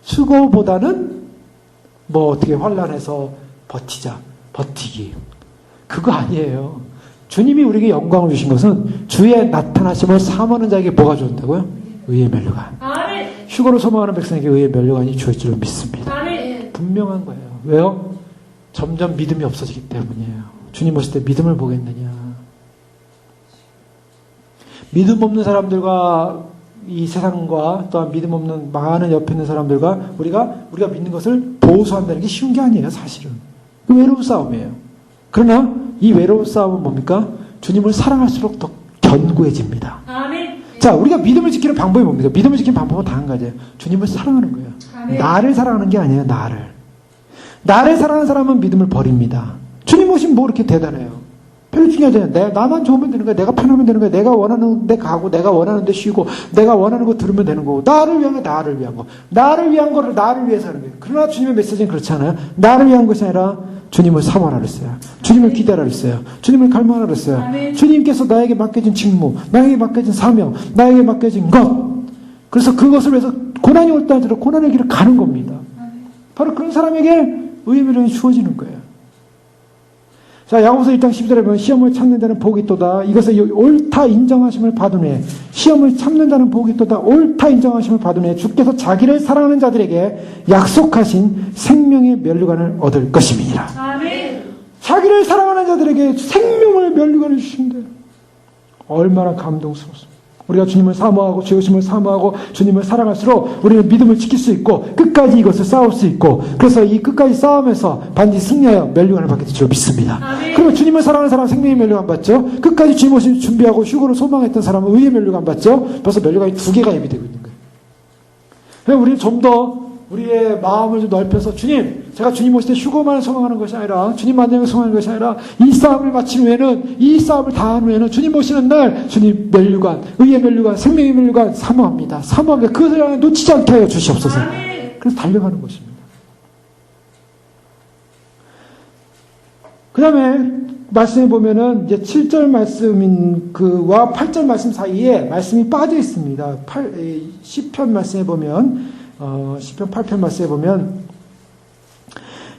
[SPEAKER 1] 휴거보다는 뭐 어떻게 환난해서 버티자, 버티기. 그거 아니에요. 주님이 우리에게 영광을 주신 것은 주의 나타나심을 사모하는 자에게 뭐가 주었다고요? 의의 면류관.
[SPEAKER 2] 아멘.
[SPEAKER 1] 휴거를 소망하는 백성에게 의의 면류관이 주어질 줄 믿습니다.
[SPEAKER 2] 아멘.
[SPEAKER 1] 분명한 거예요. 왜요? 점점 믿음이 없어지기 때문이에요. 주님 오실 때 믿음을 보겠느냐. 믿음 없는 사람들과 이 세상과 또한 믿음 없는 많은 옆에 있는 사람들과 우리가 믿는 것을 보수한다는 게 쉬운 게 아니에요. 사실은. 그 외로운 싸움이에요. 그러나 이 외로운 싸움은 뭡니까? 주님을 사랑할수록 더 견고해집니다.
[SPEAKER 2] 아멘.
[SPEAKER 1] 자, 우리가 믿음을 지키는 방법이 뭡니까? 믿음을 지키는 방법은 다 한 가지예요. 주님을 사랑하는 거예요.
[SPEAKER 2] 아멘.
[SPEAKER 1] 나를 사랑하는 게 아니에요. 나를 사랑하는 사람은 믿음을 버립니다. 주님 오시면 뭐 그렇게 대단해요. 별로 중요하지 않아요. 나만 좋으면 되는 거야. 내가 편하면 되는 거야. 내가 원하는 데 가고 내가 원하는 데 쉬고 내가 원하는 거 들으면 되는 거고 나를 위한 거 나를 위한 거. 나를 위한 거를 나를 위해서 하는 거예요. 그러나 주님의 메시지는 그렇지 않아요. 나를 위한 것이 아니라 주님을 사모하라 그랬어요. 주님을 기다리라 그랬어요. 주님을 갈망하라 그랬어요.
[SPEAKER 2] 아멘.
[SPEAKER 1] 주님께서 나에게 맡겨진 직무, 나에게 맡겨진 사명, 나에게 맡겨진 것. 그래서 그것을 위해서 고난이 올 때 할수록 고난의 길을 가는 겁니다.
[SPEAKER 2] 아멘.
[SPEAKER 1] 바로 그런 사람에게 의의 면류관이 주어지는 거예요. 자, 야고보서 1장 12절에 보면 시험을 참는 자는 복이 있도다. 이것을 옳다 인정하심을 받은 후에 시험을 참는 자는 복이 있도다. 옳다 인정하심을 받은 후에 주께서 자기를 사랑하는 자들에게 약속하신 생명의 면류관을 얻을 것임이니라.
[SPEAKER 2] 아멘.
[SPEAKER 1] 자기를 사랑하는 자들에게 생명을 면류관을 주신대요. 얼마나 감동스럽습니다. 우리가 주님을 사모하고 주님을 사모하고 주님을 사랑할수록 우리는 믿음을 지킬 수 있고 끝까지 이것을 싸울 수 있고 그래서 이 끝까지 싸움에서 반드시 승리하여 면류관을 받게 될 줄 믿습니다.
[SPEAKER 2] 아멘.
[SPEAKER 1] 그러면 주님을 사랑하는 사람은 생명의 면류관 받죠. 끝까지 주님 오실 준비하고 휴거를 소망했던 사람은 의의 면류관 받죠. 벌써 면류관이 2개가 예비되고 있는 거예요. 그래서 우리는 좀 더 우리의 마음을 좀 넓혀서 주님, 제가 주님 오실 때 휴거만을 소망하는 것이 아니라 주님 만나는 것을 소망하는 것이 아니라 이 싸움을 마친 후에는 이 싸움을 다한 후에는 주님 오시는 날 주님 면류관, 의의 면류관, 생명의 면류관 사모합니다. 사모합니다. 그것을 향해 놓치지 않게 하여 주시옵소서.
[SPEAKER 2] 아멘.
[SPEAKER 1] 그래서 달려가는 것입니다. 그 다음에 말씀해 보면은 이제 7절 말씀인 그와 8절 말씀 사이에 말씀이 빠져 있습니다. 시편 말씀해 보면 시편 8편 말씀에 보면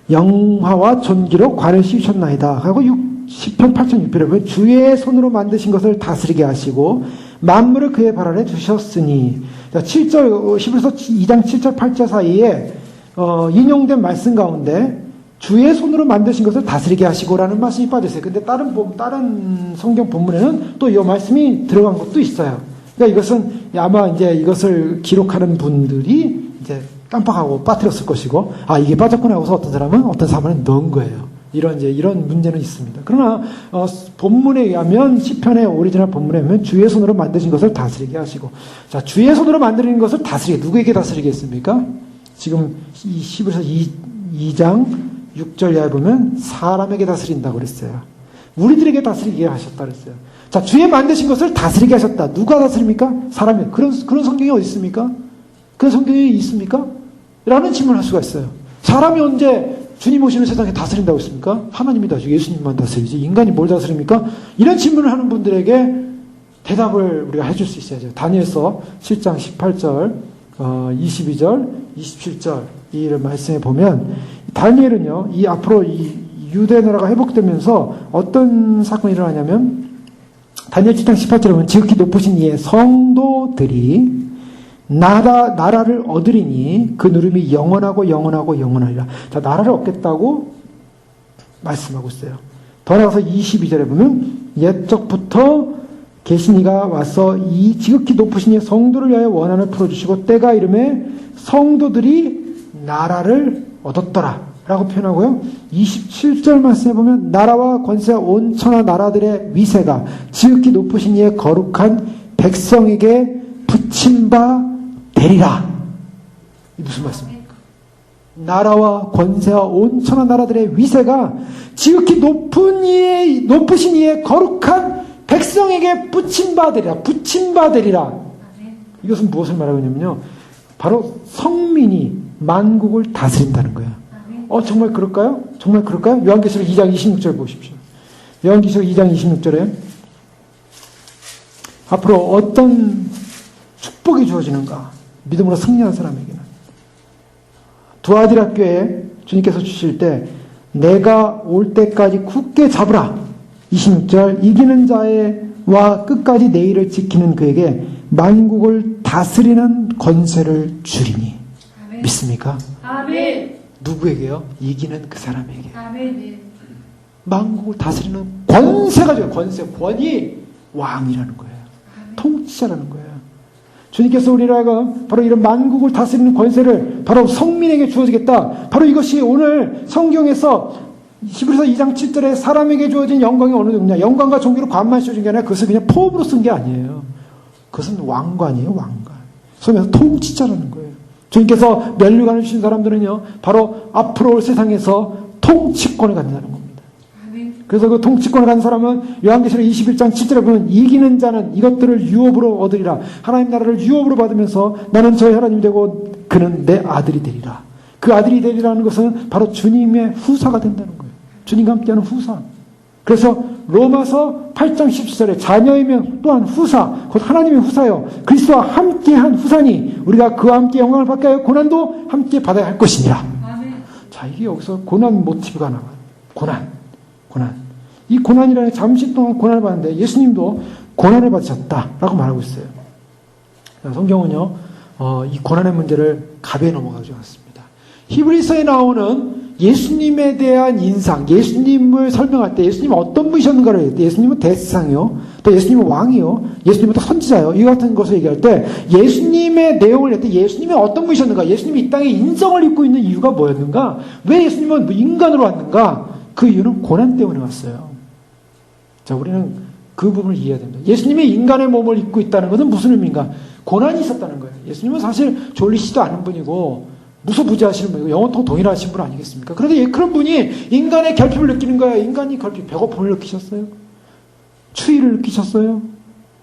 [SPEAKER 1] 영화와 존귀로 관을 씌우셨나이다. 하고 시편 8편 6편에 보면 주의 손으로 만드신 것을 다스리게 하시고 만물을 그의 발 아래 두셨으니 7절 11서 2장 7절 8절 사이에 인용된 말씀 가운데 주의 손으로 만드신 것을 다스리게 하시고라는 말씀이 빠져 있어요. 근데 다른 성경 본문에는 또 이 말씀이 들어간 것도 있어요. 그러니까 이것은 아마 이제 이것을 기록하는 분들이 이제 깜빡하고 빠뜨렸을 것이고, 아, 이게 빠졌구나 하고서 어떤 사람은 넣은 거예요. 이런 문제는 있습니다. 그러나, 본문에 의하면, 시편의 오리지널 본문에 의하면 주의 손으로 만드신 것을 다스리게 하시고, 자, 주의 손으로 만드는 것을 다스리게, 누구에게 다스리게 했습니까? 지금 이 11서 2장 6절 이하에 보면 사람에게 다스린다고 그랬어요. 우리들에게 다스리게 하셨다 그랬어요. 자, 주의 만드신 것을 다스리게 하셨다. 누가 다스립니까? 사람이. 그런 성경이 어디 있습니까? 그런 성경이 있습니까? 라는 질문을 할 수가 있어요. 사람이 언제 주님 오시는 세상에 다스린다고 했습니까? 하나님이 다스리고 예수님만 다스리지 인간이 뭘 다스립니까? 이런 질문을 하는 분들에게 대답을 우리가 해줄 수 있어야죠. 다니엘서 7장 18절, 22절, 27절 이를 말씀해 보면 다니엘은요, 이 앞으로 이 유대 나라가 회복되면서 어떤 사건이 일어나냐면 다니엘 7장 18절에 보면 지극히 높으신 이의 성도들이 나라를 얻으리니 그 누름이 영원하고 영원하고 영원하리라. 자, 나라를 얻겠다고 말씀하고 있어요. 더 나아가서 22절에 보면 옛적부터 계신 이가 와서 이 지극히 높으신 이의 성도를 위하여 원한을 풀어주시고 때가 이름에 성도들이 나라를 얻었더라 라고 표현하고요. 27절 말씀에 보면 나라와 권세와 온 천하 나라들의 위세가 지극히 높으신 이의 거룩한 백성에게 붙임 바 되리라. 이 무슨 말씀입니까? 나라와 권세와 온 천하 나라들의 위세가 지극히 높으신 이의 거룩한 백성에게 붙임 바 되리라. 붙임 바 되리라. 이것은 무엇을 말하고 있냐면요. 바로 성민이 만국을 다스린다는 거예요. 정말 그럴까요? 정말 그럴까요? 요한계시록 2장 26절 보십시오. 요한계시록 2장 26절에 앞으로 어떤 축복이 주어지는가? 믿음으로 승리한 사람에게는. 두아디라 주님께서 주실 때 내가 올 때까지 굳게 잡으라. 26절 이기는 자와 끝까지 내 일을 지키는 그에게 만국을 다스리는 권세를 주리니. 아멘. 믿습니까? 아멘. 누구에게요? 이기는 그 사람에게. 아멘. 만국을 다스리는 권세가 줘요. 권위 왕이라는 거예요. 아멘. 통치자라는 거예요. 주님께서 우리라가 바로 이런 만국을 다스리는 권세를 바로 성민에게 주어지겠다. 바로 이것이 오늘 성경에서 히브리서 2장 7절에 사람에게 주어진 영광이 어느 정도냐. 영광과 존귀로 관만 씌워진 게 아니라 그것을 그냥 포업으로 쓴 게 아니에요. 그것은 왕관이에요. 왕관. 소위 통치자라는 거예요. 주님께서 면류관을 주신 사람들은요. 바로 앞으로 올 세상에서 통치권을 갖는다는 겁니다. 그래서 그 통치권을 갖는 사람은 요한계시록 21장 7절에 보면 이기는 자는 이것들을 유업으로 얻으리라. 하나님 나라를 유업으로 받으면서 나는 저의 하나님이 되고 그는 내 아들이 되리라. 그 아들이 되리라는 것은 바로 주님의 후사가 된다는 거예요. 주님과 함께하는 후사. 그래서 로마서 8장 17절에 자녀이면 또한 후사, 곧 하나님의 후사요. 그리스도와 함께한 후사니 우리가 그와 함께 영광을 받게 하여 고난도 함께 받아야 할 것이니라. 자, 이게 여기서 고난 모티브가 나와요. 고난. 이 고난이라는 잠시 동안 고난을 받는데 예수님도 고난을 받으셨다라고 말하고 있어요. 성경은요, 이 고난의 문제를 가벼이 넘어가지 않습니다. 히브리서에 나오는 예수님에 대한 인상, 예수님을 설명할 때 예수님은 어떤 분이셨는가를 얘기할 때 예수님은 대상이요, 또 예수님은 왕이요, 예수님은 또 선지자요, 이 같은 것을 얘기할 때 예수님의 내용을 할 때 예수님이 어떤 분이셨는가, 예수님이 이 땅에 인성을 입고 있는 이유가 뭐였는가, 왜 예수님은 인간으로 왔는가, 그 이유는 고난 때문에 왔어요. 자, 우리는 그 부분을 이해해야 됩니다. 예수님이 인간의 몸을 입고 있다는 것은 무슨 의미인가? 고난이 있었다는 거예요. 예수님은 사실 졸리시지도 않은 분이고 무소부지하시는 분이고 영원토록 동일하신 분 아니겠습니까? 그런데 그런 분이 인간의 결핍을 느끼는 거예요. 인간이 결핍, 배고픔을 느끼셨어요? 추위를 느끼셨어요?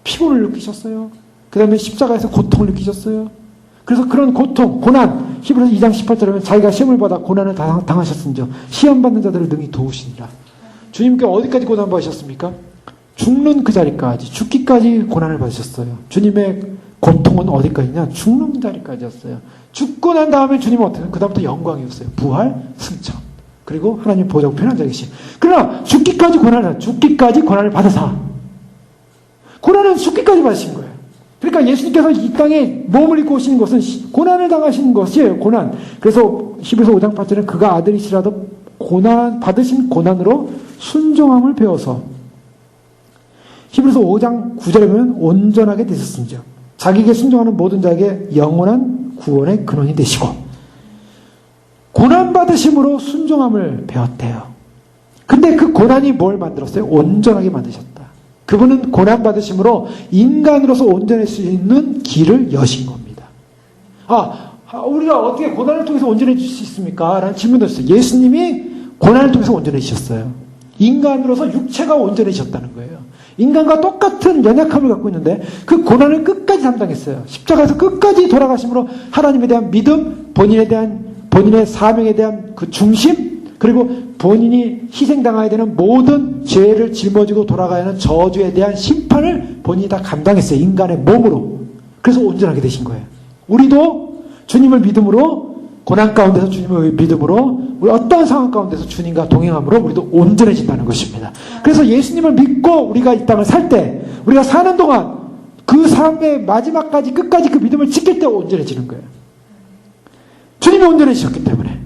[SPEAKER 1] 피곤을 느끼셨어요? 그 다음에 십자가에서 고통을 느끼셨어요? 그래서 그런 고통, 고난, 히브리서 2장 18절에 보면 자기가 시험을 받아 고난을 당하셨은즉 시험받는 자들을 능히 도우시니라. 주님께 어디까지 고난 받으셨습니까? 죽는 그 자리까지, 죽기까지 고난을 받으셨어요. 주님의 고통은 어디까지냐? 죽는 자리까지였어요. 죽고 난 다음에 주님은 어떻게? 그 다음부터 영광이었어요. 부활, 승천. 그리고 하나님 보좌고 편한 자리 계시. 그러나 죽기까지 고난을 받으사. 고난은 죽기까지 받으신 거예요. 그러니까 예수님께서 이 땅에 몸을 입고 오시는 것은 고난을 당하시는 것이에요. 고난. 그래서 히브리서 5장 8절에 그가 아들이시라도 받으신 고난으로 순종함을 배워서 히브리서 5장 9절에 보면 온전하게 되셨습니다. 자기에게 순종하는 모든 자에게 영원한 구원의 근원이 되시고 고난받으심으로 순종함을 배웠대요. 근데 그 고난이 뭘 만들었어요? 온전하게 만드셨다. 그분은 고난받으심으로 인간으로서 온전할 수 있는 길을 여신 겁니다. 우리가 어떻게 고난을 통해서 온전해질 수 있습니까? 라는 질문도 있어요. 예수님이 고난을 통해서 온전해지셨어요. 인간으로서 육체가 온전해지셨다는 거예요. 인간과 똑같은 연약함을 갖고 있는데 그 고난을 끝까지 담당했어요. 십자가에서 끝까지 돌아가심으로 하나님에 대한 믿음, 본인의 사명에 대한 그 중심, 그리고 본인이 희생당해야 되는 모든 죄를 짊어지고 돌아가야 하는 저주에 대한 심판을 본인이 다 감당했어요. 인간의 몸으로. 그래서 온전하게 되신 거예요. 우리도 주님을 믿음으로, 고난 가운데서 주님을 믿음으로, 우리 어떤 상황 가운데서 주님과 동행함으로 우리도 온전해진다는 것입니다. 그래서 예수님을 믿고 우리가 이 땅을 살 때, 우리가 사는 동안 그 삶의 마지막까지 끝까지 그 믿음을 지킬 때 온전해지는 거예요. 주님이 온전해지셨기 때문에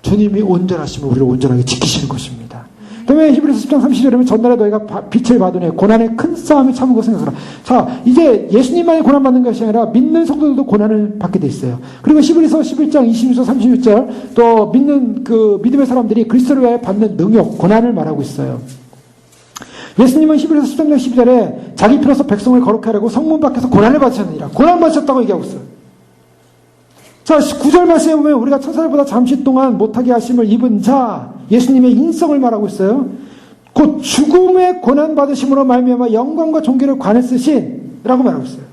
[SPEAKER 1] 주님이 온전하시면 우리를 온전하게 지키시는 것입니다. 그다음에 히브리서 10장 30절에 보면 전날에 너희가 빛을 받으니 고난의 큰 싸움이 참은 것을 생각하라. 자, 이제 예수님만이 고난받는 것이 아니라 믿는 성도들도 고난을 받게 돼 있어요. 그리고 히브리서 11장 26절 36절 또 믿는 그 믿음의 사람들이 그리스도를 위하여 받는 능욕, 고난을 말하고 있어요. 예수님은 히브리서 13장 12절에 자기 피로서 백성을 거룩하게 하려고 성문 밖에서 고난을 받으셨느니라. 고난 받으셨다고 얘기하고 있어요. 자, 9절 말씀에 보면 우리가 천사들보다 잠시 동안 못하게 하심을 입은 자, 예수님의 인성을 말하고 있어요. 곧 죽음의 고난받으심으로 말미암아 영광과 존귀를 관에 쓰신 라고 말하고 있어요.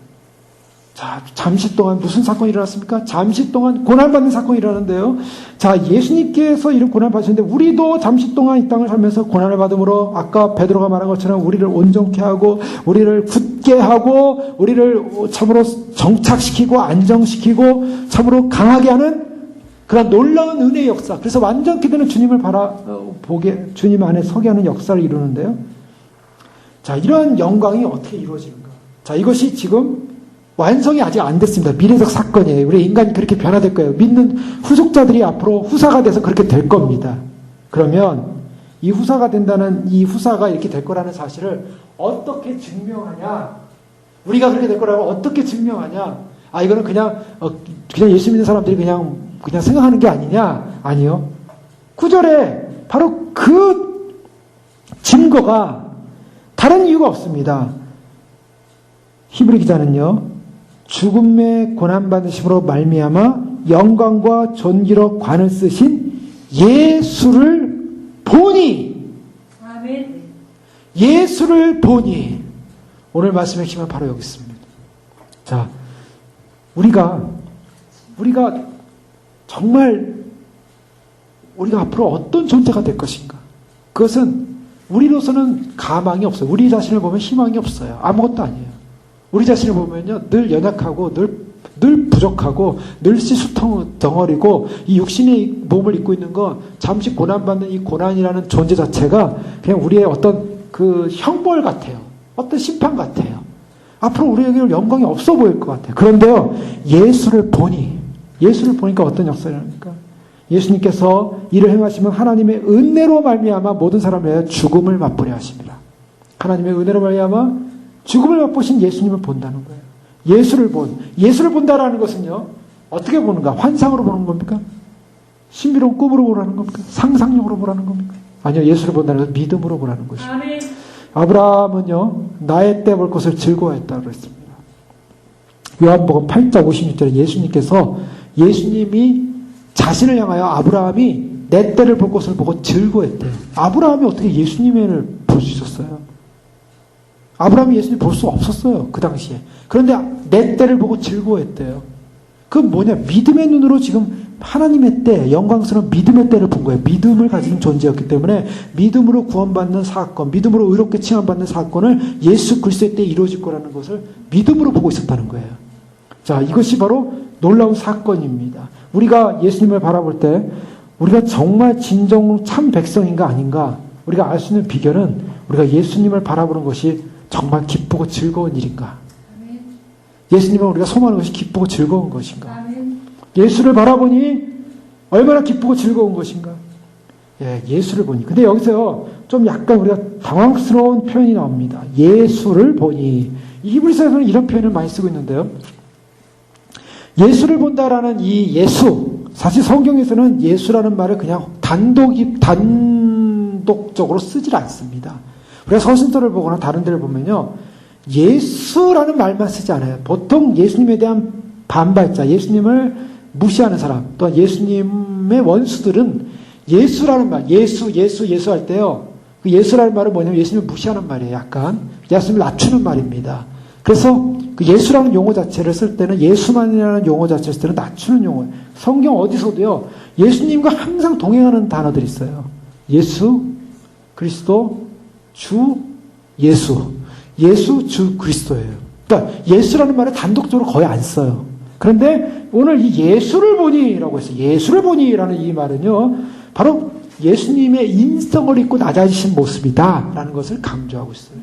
[SPEAKER 1] 자, 잠시 동안 무슨 사건이 일어났습니까? 잠시 동안 고난받는 사건이 일어나는데요. 자, 예수님께서 이런 고난을 받으셨는데 우리도 잠시 동안 이 땅을 살면서 고난을 받음으로 아까 베드로가 말한 것처럼 우리를 온전케 하고 우리를 굳게 하고 우리를 참으로 정착시키고 안정시키고 참으로 강하게 하는 그런 놀라운 은혜의 역사. 그래서 완전케 되는 주님을 바라보게, 주님 안에 서게 하는 역사를 이루는데요. 자, 이런 영광이 어떻게 이루어지는가? 자, 이것이 지금 완성이 아직 안 됐습니다. 미래적 사건이에요. 우리 인간이 그렇게 변화될 거예요. 믿는 후속자들이 앞으로 후사가 돼서 그렇게 될 겁니다. 그러면 이 후사가 된다는, 이 후사가 이렇게 될 거라는 사실을 어떻게 증명하냐? 우리가 그렇게 될 거라고 어떻게 증명하냐? 아, 이거는 그냥 예수 믿는 사람들이 그냥 생각하는 게 아니냐? 아니요. 9절에 바로 그 증거가 다른 이유가 없습니다. 히브리 기자는요, 죽음의 고난받으심으로 말미암아 영광과 존귀로 관을 쓰신 예수를 보니,
[SPEAKER 2] 아멘.
[SPEAKER 1] 예수를 보니, 오늘 말씀의 핵심은 바로 여기 있습니다. 자, 우리가 정말 우리가 앞으로 어떤 존재가 될 것인가? 그것은 우리로서는 가망이 없어요. 우리 자신을 보면 희망이 없어요. 아무것도 아니에요. 우리 자신을 보면요, 늘 연약하고, 늘 부족하고, 늘 덩어리고, 이 육신의 몸을 입고 있는 건 잠시 고난받는 이 고난이라는 존재 자체가 그냥 우리의 어떤 그 형벌 같아요. 어떤 심판 같아요. 앞으로 우리에게는 영광이 없어 보일 것 같아요. 그런데요, 예수를 보니까 어떤 역사를 합니까? 예수님께서 이를 행하시면 하나님의 은혜로 말미암아 모든 사람을 위하여 죽음을 맛보려 하십니다. 하나님의 은혜로 말미암아 죽음을 맛보신 예수님을 본다는 거예요. 예수를 본다라는 것은요, 어떻게 보는가? 환상으로 보는 겁니까? 신비로운 꿈으로 보라는 겁니까? 상상력으로 보라는 겁니까? 아니요, 예수를 본다는 것은 믿음으로 보라는 것입니다.
[SPEAKER 2] 아멘.
[SPEAKER 1] 아브라함은요, 나의 때 볼 것을 즐거워했다고 했습니다. 요한복음 8장 56절에 예수님께서, 예수님이 자신을 향하여 아브라함이 내 때를 볼 것을 보고 즐거워했대요. 아브라함이 어떻게 예수님을 볼 수 있었어요? 아브라함이 예수님 볼 수 없었어요. 그 당시에. 그런데 내 때를 보고 즐거워했대요. 그건 뭐냐? 믿음의 눈으로 지금 하나님의 때, 영광스러운 믿음의 때를 본 거예요. 믿음을 가진 존재였기 때문에 믿음으로 구원받는 사건, 믿음으로 의롭게 칭함받는 사건을 예수 그리스도의 때에 이루어질 거라는 것을 믿음으로 보고 있었다는 거예요. 자, 이것이 바로 놀라운 사건입니다. 우리가 예수님을 바라볼 때 우리가 정말 진정 참 백성인가 아닌가 우리가 알 수 있는 비결은 우리가 예수님을 바라보는 것이 정말 기쁘고 즐거운 일인가? 예수님은 우리가 소망하는 것이 기쁘고 즐거운 것인가? 예수를 바라보니 얼마나 기쁘고 즐거운 것인가? 예, 예수를 보니. 근데 여기서요, 좀 약간 우리가 당황스러운 표현이 나옵니다. 예수를 보니. 히브리서에서는 이런 표현을 많이 쓰고 있는데요. 예수를 본다라는 이 예수, 사실 성경에서는 예수라는 말을 그냥 단독적으로 쓰질 않습니다. 우리가 서신서를 보거나 다른 데를 보면요, 예수라는 말만 쓰지 않아요. 보통 예수님에 대한 반발자, 예수님을 무시하는 사람, 또 예수님의 원수들은 예수라는 말, 예수 할 때요, 그 예수라는 말은 뭐냐면 예수님을 무시하는 말이에요. 약간 예수님을 낮추는 말입니다. 그래서 그 예수라는 용어 자체를 쓸 때는 예수만이라는 용어 자체를 쓸 때는 낮추는 용어예요. 성경 어디서도요. 예수님과 항상 동행하는 단어들이 있어요. 예수, 그리스도, 주, 예수. 예수, 주, 그리스도예요. 그러니까 예수라는 말을 단독적으로 거의 안 써요. 그런데 오늘 이 예수를 보니라고 했어요. 예수를 보니라는 이 말은요. 바로 예수님의 인성을 입고 낮아지신 모습이다라는 것을 강조하고 있어요.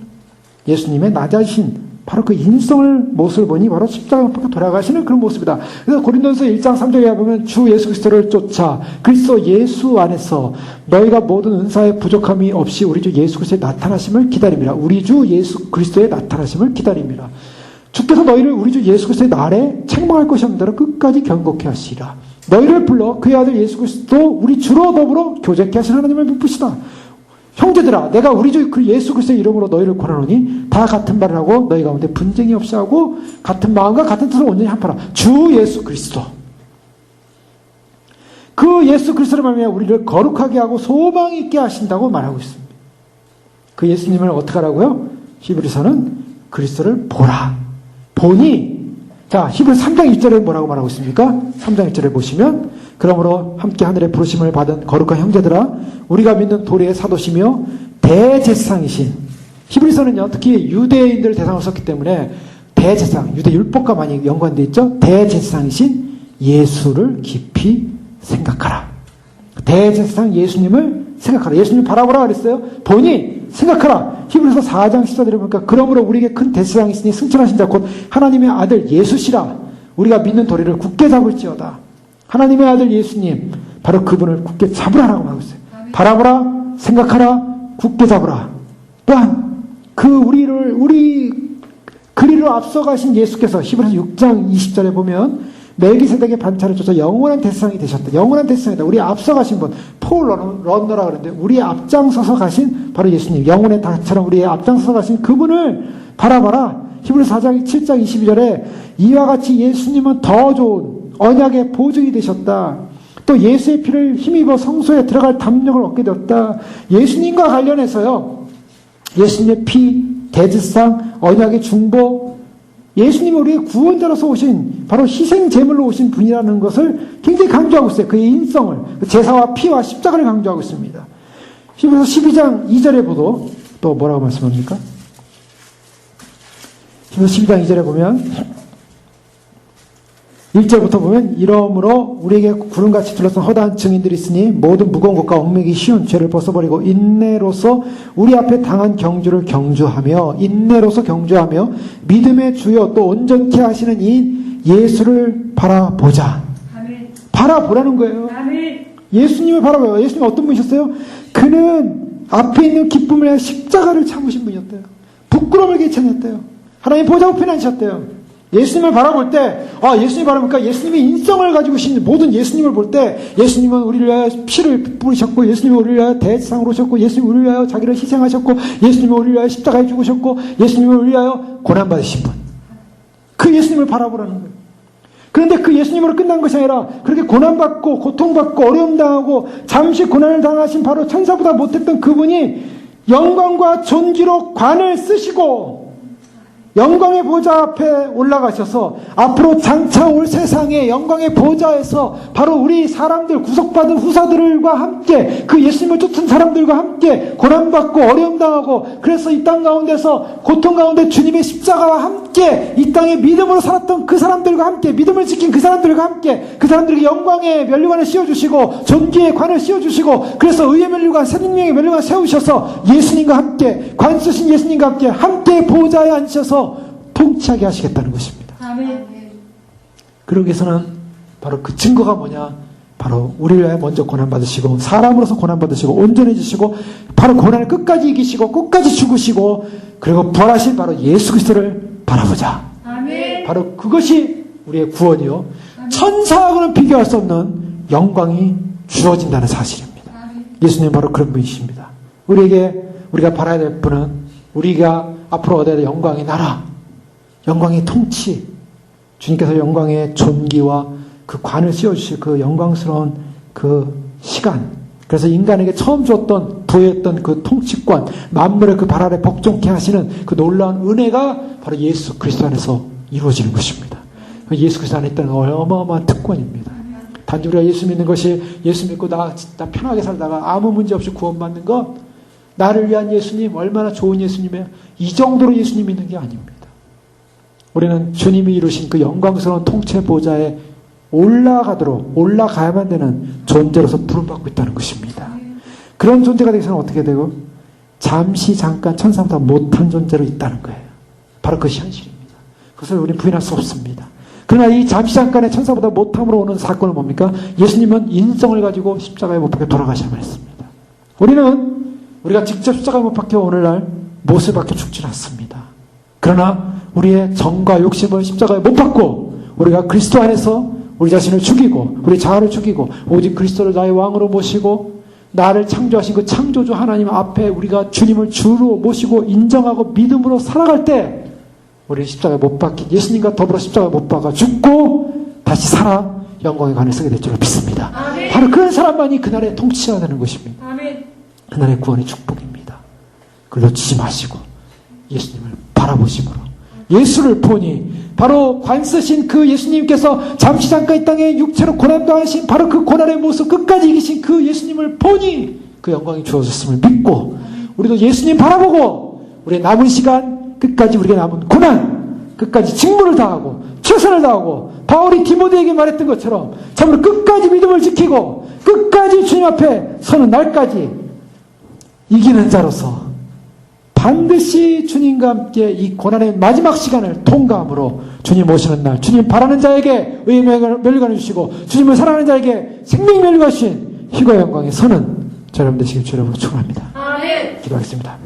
[SPEAKER 1] 예수님의 낮아지신 바로 그 인성을 모습을 보니 바로 십자가 앞에 돌아가시는 그런 모습이다. 그래서 고린도전서 1장 3절에 보면 주 예수 그리스도를 쫓아 그리스도 예수 안에서 너희가 모든 은사의 부족함이 없이 우리 주 예수 그리스도의 나타나심을 기다립니다. 우리 주 예수 그리스도의 나타나심을 기다립니다. 주께서 너희를 우리 주 예수 그리스도의 날에 책망할 것이 없는 대로 끝까지 경고케 하시리라. 너희를 불러 그의 아들 예수 그리스도 우리 주로 더불어 교제케 하신 하나님을 믿으시다. 형제들아, 내가 우리 주 예수 그리스도의 이름으로 너희를 권하노니 다 같은 말을 하고 너희 가운데 분쟁이 없이 하고 같은 마음과 같은 뜻으로 온전히 합하라. 주 예수 그리스도. 그 예수 그리스도를 말미암아 우리를 거룩하게 하고 소망 있게 하신다고 말하고 있습니다. 그 예수님을 어떻게 하라고요? 히브리서는 그리스도를 보라. 보니, 자, 히브리 3장 1절에 뭐라고 말하고 있습니까? 3장 1절에 보시면, 그러므로 함께 하늘의 부르심을 받은 거룩한 형제들아, 우리가 믿는 도리의 사도시며 대제사장이신, 히브리서는요, 특히 유대인들을 대상으로 썼기 때문에 대제사장, 유대 율법과 많이 연관되어 있죠? 대제사장이신 예수를 깊이 생각하라. 대제사장 예수님을 생각하라. 예수님 바라보라 그랬어요. 보니 생각하라. 히브리서 4장 14절에 보니까 그러므로 우리에게 큰 대제사장이 있으니 승천하신 자 곧 하나님의 아들 예수시라. 우리가 믿는 도리를 굳게 잡을지어다. 하나님의 아들 예수님 바로 그분을 굳게 잡으라라고 말하고 있어요. 바라보라, 생각하라, 굳게 잡으라. 또한 우리 그리로 앞서가신 예수께서 히브리서 6장 20절에 보면 멜기세덱의 반차를 쫓아 영원한 대제사장이 되셨다. 영원한 대제사장이다. 우리 앞서가신 분, 폴 런너라 그러는데 우리의 앞장서서 가신 바로 예수님, 영원의 닭처럼 우리의 앞장서서 가신 그분을 바라봐라. 히브리서 4장 7장 22절에 이와 같이 예수님은 더 좋은 언약의 보증이 되셨다. 또 예수의 피를 힘입어 성소에 들어갈 담력을 얻게 되었다. 예수님과 관련해서요, 예수님의 피, 대제사장, 언약의 중보, 예수님이 우리의 구원자로서 오신 바로 희생 제물로 오신 분이라는 것을 굉장히 강조하고 있어요. 그의 인성을, 제사와 피와 십자가를 강조하고 있습니다. 히브리서 12장 2절에 보도 또 뭐라고 말씀합니까? 히브리서 12장 2절에 보면 1절부터 보면 이러므로 우리에게 구름같이 둘러싼 허다한 증인들이 있으니 모든 무거운 것과 얽매기 쉬운 죄를 벗어버리고 인내로서 우리 앞에 당한 경주를 경주하며 인내로서 경주하며 믿음의 주여 또 온전케 하시는 이 예수를 바라보자. 아멘. 바라보라는 거예요. 아멘. 예수님을 바라봐요. 예수님 어떤 분이셨어요? 그는 앞에 있는 기쁨을 위해 십자가를 참으신 분이었대요. 부끄러움을 개천했대요. 하나님 보좌 우편에 앉으셨대요. 예수님을 바라볼 때, 예수님 바라보니까 예수님의 인성을 가지고 계신 모든 예수님을 볼 때, 예수님은 우리를 위하여 피를 뿌리셨고, 예수님은 우리를 위하여 대제사장으로 오셨고, 예수님은 우리를 위하여 자기를 희생하셨고, 예수님은 우리를 위하여 십자가에 죽으셨고, 예수님은 우리를 위하여 고난받으신 분. 그 예수님을 바라보라는 거예요. 그런데 그 예수님으로 끝난 것이 아니라, 그렇게 고난받고, 고통받고, 어려움당하고, 잠시 고난을 당하신 바로 천사보다 못했던 그분이 영광과 존귀로 관을 쓰시고, 영광의 보좌 앞에 올라가셔서 앞으로 장차 올 세상의 영광의 보좌에서 바로 우리 사람들, 구속받은 후사들과 함께 그 예수님을 쫓은 사람들과 함께 고난받고 어려움당하고 그래서 이 땅 가운데서 고통 가운데 주님의 십자가와 함께 이 땅에 믿음으로 살았던 그 사람들과 함께 믿음을 지킨 그 사람들과 함께 그 사람들에게 영광의 면류관을 씌워주시고 존귀의 관을 씌워주시고 그래서 의의 면류관, 생명의 면류관 세우셔서 예수님과 함께 관 쓰신 예수님과 함께 보좌에 앉으셔서 통치하게 하시겠다는 것입니다. 아멘. 그러기 위해서는 바로 그 증거가 뭐냐? 바로 우리를 위하여 먼저 고난받으시고 사람으로서 고난받으시고 온전해지시고 바로 고난을 끝까지 이기시고 끝까지 죽으시고 그리고 부활하신 바로 예수 그리스도를 바라보자. 아멘. 바로 그것이 우리의 구원이요. 아멘. 천사하고는 비교할 수 없는 영광이 주어진다는 사실입니다. 아멘. 예수님 바로 그런 분이십니다. 우리가 바라야 될 분은 우리가 앞으로 얻어야 될 영광의 나라, 영광의 통치, 주님께서 영광의 존귀와 그 관을 씌워주실 그 영광스러운 그 시간, 그래서 인간에게 처음 주었던 부여했던 그 통치권, 만물의 그 발 아래 복종케 하시는 그 놀라운 은혜가 바로 예수 그리스도 안에서 이루어지는 것입니다. 예수 그리스도 안에 있다는 어마어마한 특권입니다. 단지 우리가 예수 믿는 것이, 예수 믿고 나 편하게 살다가 아무 문제 없이 구원받는 것, 나를 위한 예수님, 얼마나 좋은 예수님이에요. 이 정도로 예수님 믿는 게 아닙니다. 우리는 주님이 이루신 그 영광스러운 통치 보좌에 올라가야만 되는 존재로서 부름받고 있다는 것입니다. 그런 존재가 되기 전에 어떻게 되고? 잠시 잠깐 천사보다 못한 존재로 있다는 거예요. 바로 그것이 현실입니다. 그것을 우리는 부인할 수 없습니다. 그러나 이 잠시 잠깐의 천사보다 못함으로 오는 사건은 뭡니까? 예수님은 인성을 가지고 십자가에 못 박혀 돌아가셔야만 했습니다. 우리가 직접 십자가에 못 박혀 오늘날 못을 박혀 죽지 않습니다. 그러나 우리의 정과 욕심을 십자가에 못 박고 우리가 그리스도 안에서 우리 자신을 죽이고 우리 자아를 죽이고 오직 그리스도를 나의 왕으로 모시고 나를 창조하신 그 창조주 하나님 앞에 우리가 주님을 주로 모시고 인정하고 믿음으로 살아갈 때 우리는 십자가에 못 박힌 예수님과 더불어 십자가에 못 박아 죽고 다시 살아 영광의 관을 쓰게 될 줄 믿습니다.
[SPEAKER 2] 아멘.
[SPEAKER 1] 바로 그런 사람만이 그날의 통치가 되는 것입니다.
[SPEAKER 2] 아멘.
[SPEAKER 1] 그날의 구원의 축복입니다. 그걸 놓치지 마시고 예수님을 바라보심으로 예수를 보니 바로 관 쓰신 그 예수님께서 잠시 잠깐 이 땅에 육체로 고난당하신 바로 그 고난의 모습 끝까지 이기신 그 예수님을 보니 그 영광이 주어졌음을 믿고 우리도 예수님 바라보고 우리의 남은 시간 끝까지 우리가 남은 고난 끝까지 직무를 다하고 최선을 다하고 바울이 디모데에게 말했던 것처럼 참으로 끝까지 믿음을 지키고 끝까지 주님 앞에 서는 날까지 이기는 자로서 반드시 주님과 함께 이 고난의 마지막 시간을 통과함으로 주님 오시는 날 주님 바라는 자에게 의의 면류관을 주시고 주님을 사랑하는 자에게 생명 면류관 주신 희과 영광에 서는 저 여러분 되시길 주님으로 축원합니다.
[SPEAKER 2] 아멘.
[SPEAKER 1] 기도하겠습니다.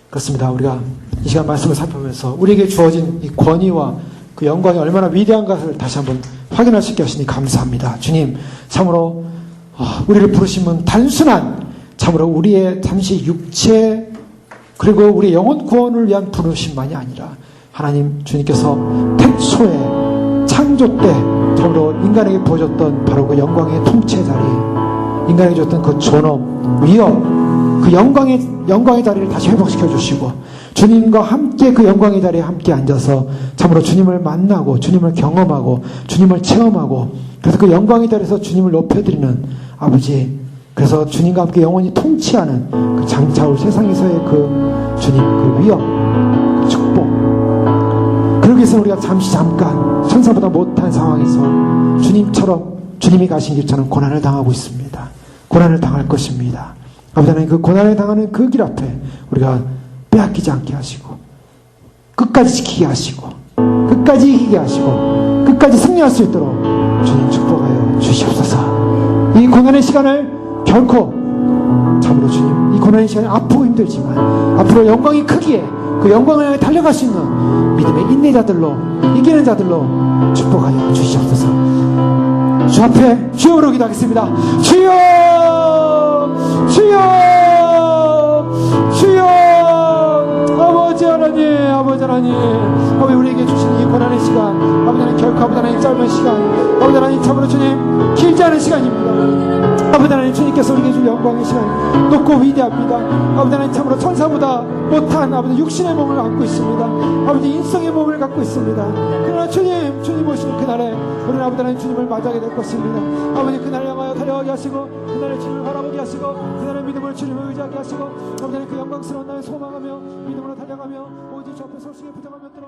[SPEAKER 1] 그렇습니다. 우리가 이 시간 말씀을 살펴보면서 우리에게 주어진 이 권위와 그 영광이 얼마나 위대한 것을 다시 한번 확인할 수 있게 하시니 감사합니다. 주님 참으로 우리를 부르심은 단순한 참으로 우리의 잠시 육체 그리고 우리의 영혼 구원을 위한 부르심만이 아니라 하나님 주님께서 태초에 창조 때 참으로 인간에게 보여줬던 바로 그 영광의 통치의 자리 인간에게 줬던 그 존엄, 위엄 그 영광의 자리를 다시 회복시켜 주시고 주님과 함께 그 영광의 자리에 함께 앉아서 참으로 주님을 만나고 주님을 경험하고 주님을 체험하고 그래서 그 영광의 자리에서 주님을 높여드리는 아버지 그래서 주님과 함께 영원히 통치하는 그 장차올 세상에서의 그 주님 그 위엄 그 축복 그러기 위해서 우리가 잠시 잠깐 천사보다 못한 상황에서 주님처럼 주님이 가신 길처럼 고난을 당하고 있습니다. 고난을 당할 것입니다. 아버지 하나님 그 고난을 당하는 그 길 앞에 우리가 빼앗기지 않게 하시고 끝까지 지키게 하시고 끝까지 이기게 하시고 끝까지 승리할 수 있도록 주님 축복하여 주시옵소서. 이 고난의 시간을 결코 참으로 주님 이 고난의 시간이 아프고 힘들지만 앞으로 영광이 크기에 그 영광을 향해 달려갈 수 있는 믿음의 인내자들로 이기는 자들로 축복하여 주시옵소서. 주 앞에 주여로 기도하겠습니다. 주여 주여 주여 아버지 하나님 아버지 우리에게 주신 이 고난의 시간 아버지 하나님 결코 아버지 하나님 짧은 시간 아버지 하나님 참으로 주님 길지 않은 시간입니다. 아버지 하나님 주님께서 우리에게 준 영광의 시간 높고 위대합니다. 아버지 하나님 참으로 천사보다 못한 아버지 육신의 몸을 갖고 있습니다. 아버지 인성의 몸을 갖고 있습니다. 그러나 주님 오시는 그날에 우리는 아버지 하나님 주님을 맞이하게 될 것입니다. 아버지 그날을 향하여 달려가게 하시고 그날의 주님을 바라보게 하시고 그날의 믿음을 주님을 의지하게 하시고 아버지 하나님 그 영광스러운 날을 소망하며 믿음으로 달려가며 오직 주 앞에 설수에 부정하며 들어